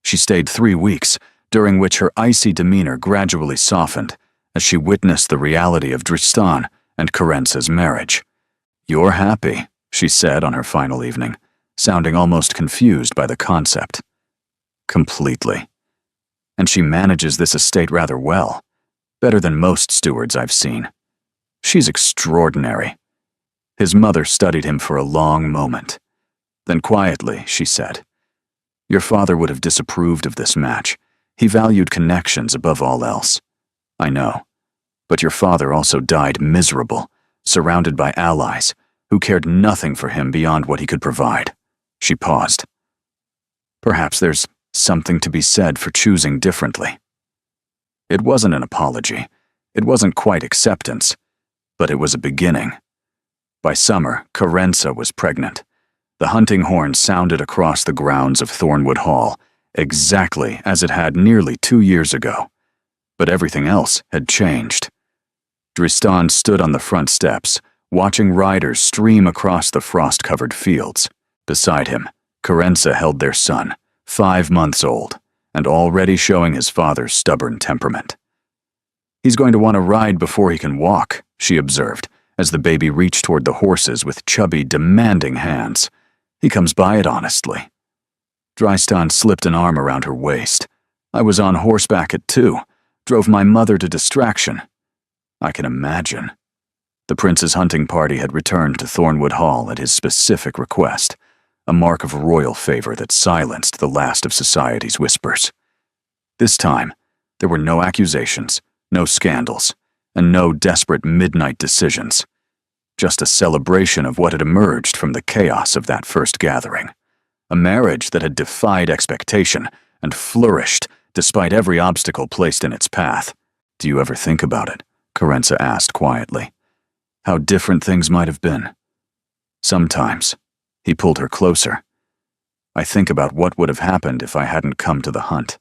She stayed 3 weeks, during which her icy demeanor gradually softened as she witnessed the reality of Dristan and Carenza's marriage. "You're happy," she said on her final evening, sounding almost confused by the concept. "Completely. And she manages this estate rather well, better than most stewards I've seen. She's extraordinary." His mother studied him for a long moment. Then quietly, she said, "Your father would have disapproved of this match. He valued connections above all else. I know. But your father also died miserable, surrounded by allies who cared nothing for him beyond what he could provide." She paused. "Perhaps there's something to be said for choosing differently." It wasn't an apology. It wasn't quite acceptance. But it was a beginning. By summer, Carenza was pregnant. The hunting horn sounded across the grounds of Thornwood Hall, exactly as it had nearly 2 years ago. But everything else had changed. Dristan stood on the front steps, watching riders stream across the frost-covered fields. Beside him, Carenza held their son, 5 months old, and already showing his father's stubborn temperament. "He's going to want to ride before he can walk," she observed, as the baby reached toward the horses with chubby, demanding hands. "He comes by it honestly." Dristan slipped an arm around her waist. "I was on horseback at 2, drove my mother to distraction." I can imagine. The prince's hunting party had returned to Thornwood Hall at his specific request, a mark of royal favor that silenced the last of society's whispers. This time, there were no accusations, no scandals, and no desperate midnight decisions. Just a celebration of what had emerged from the chaos of that first gathering. A marriage that had defied expectation and flourished despite every obstacle placed in its path. "Do you ever think about it?" Carenza asked quietly. "How different things might have been?" "Sometimes." He pulled her closer. "I think about what would have happened if I hadn't come to the hunt,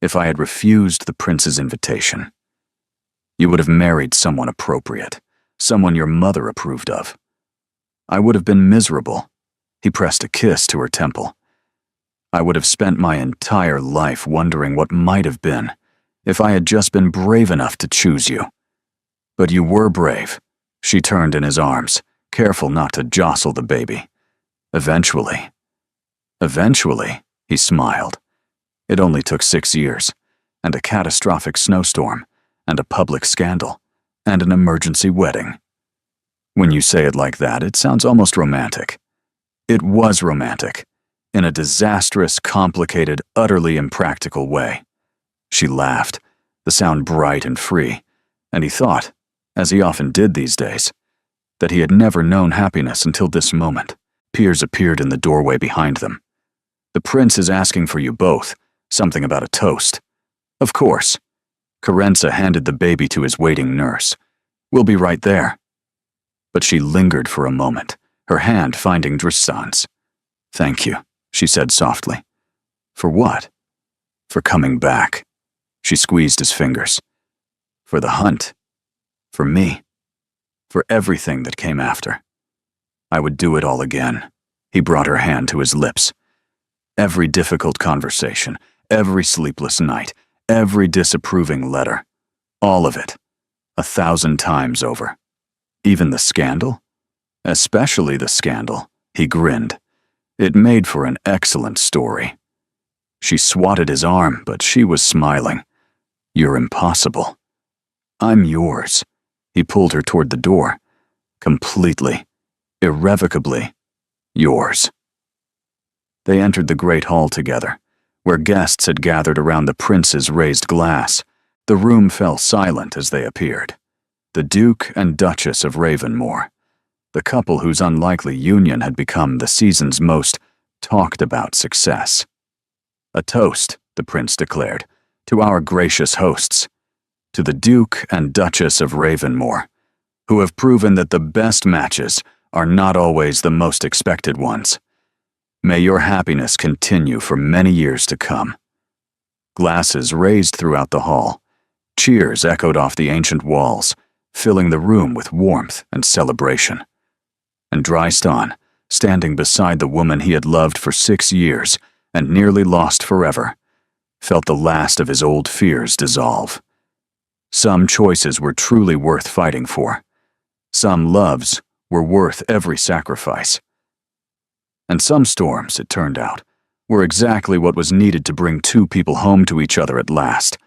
if I had refused the prince's invitation. You would have married someone appropriate, someone your mother approved of. I would have been miserable." He pressed a kiss to her temple. "I would have spent my entire life wondering what might have been if I had just been brave enough to choose you. But you were brave." She turned in his arms, careful not to jostle the baby. Eventually, he smiled. It only took 6 years, and a catastrophic snowstorm, and a public scandal, and an emergency wedding." When you say it like that, it sounds almost romantic. It was romantic, in a disastrous, complicated, utterly impractical way. She laughed, the sound bright and free, and he thought, as he often did these days, that he had never known happiness until this moment. Piers appeared in the doorway behind them. "The prince is asking for you both, something about a toast." "Of course." Carenza handed the baby to his waiting nurse. "We'll be right there." But she lingered for a moment, her hand finding Dristan's. "Thank you," she said softly. "For what?" "For coming back." She squeezed his fingers. "For the hunt. For me. For everything that came after. I would do it all again." He brought her hand to his lips. "Every difficult conversation, every sleepless night, every disapproving letter. All of it. 1,000 times over. Even the scandal? Especially the scandal," he grinned. "It made for an excellent story." She swatted his arm, but she was smiling. "You're impossible." "I'm yours." He pulled her toward the door. "Completely, irrevocably yours." They entered the great hall together, where guests had gathered around the prince's raised glass. The room fell silent as they appeared. The Duke and Duchess of Ravenmore, the couple whose unlikely union had become the season's most talked-about success. "A toast," the prince declared, "to our gracious hosts, to the Duke and Duchess of Ravenmore, who have proven that the best matches are not always the most expected ones. May your happiness continue for many years to come." Glasses raised throughout the hall. Cheers echoed off the ancient walls, filling the room with warmth and celebration. And Drystan, standing beside the woman he had loved for 6 years and nearly lost forever, felt the last of his old fears dissolve. Some choices were truly worth fighting for. Some loves were worth every sacrifice. And some storms, it turned out, were exactly what was needed to bring two people home to each other at last.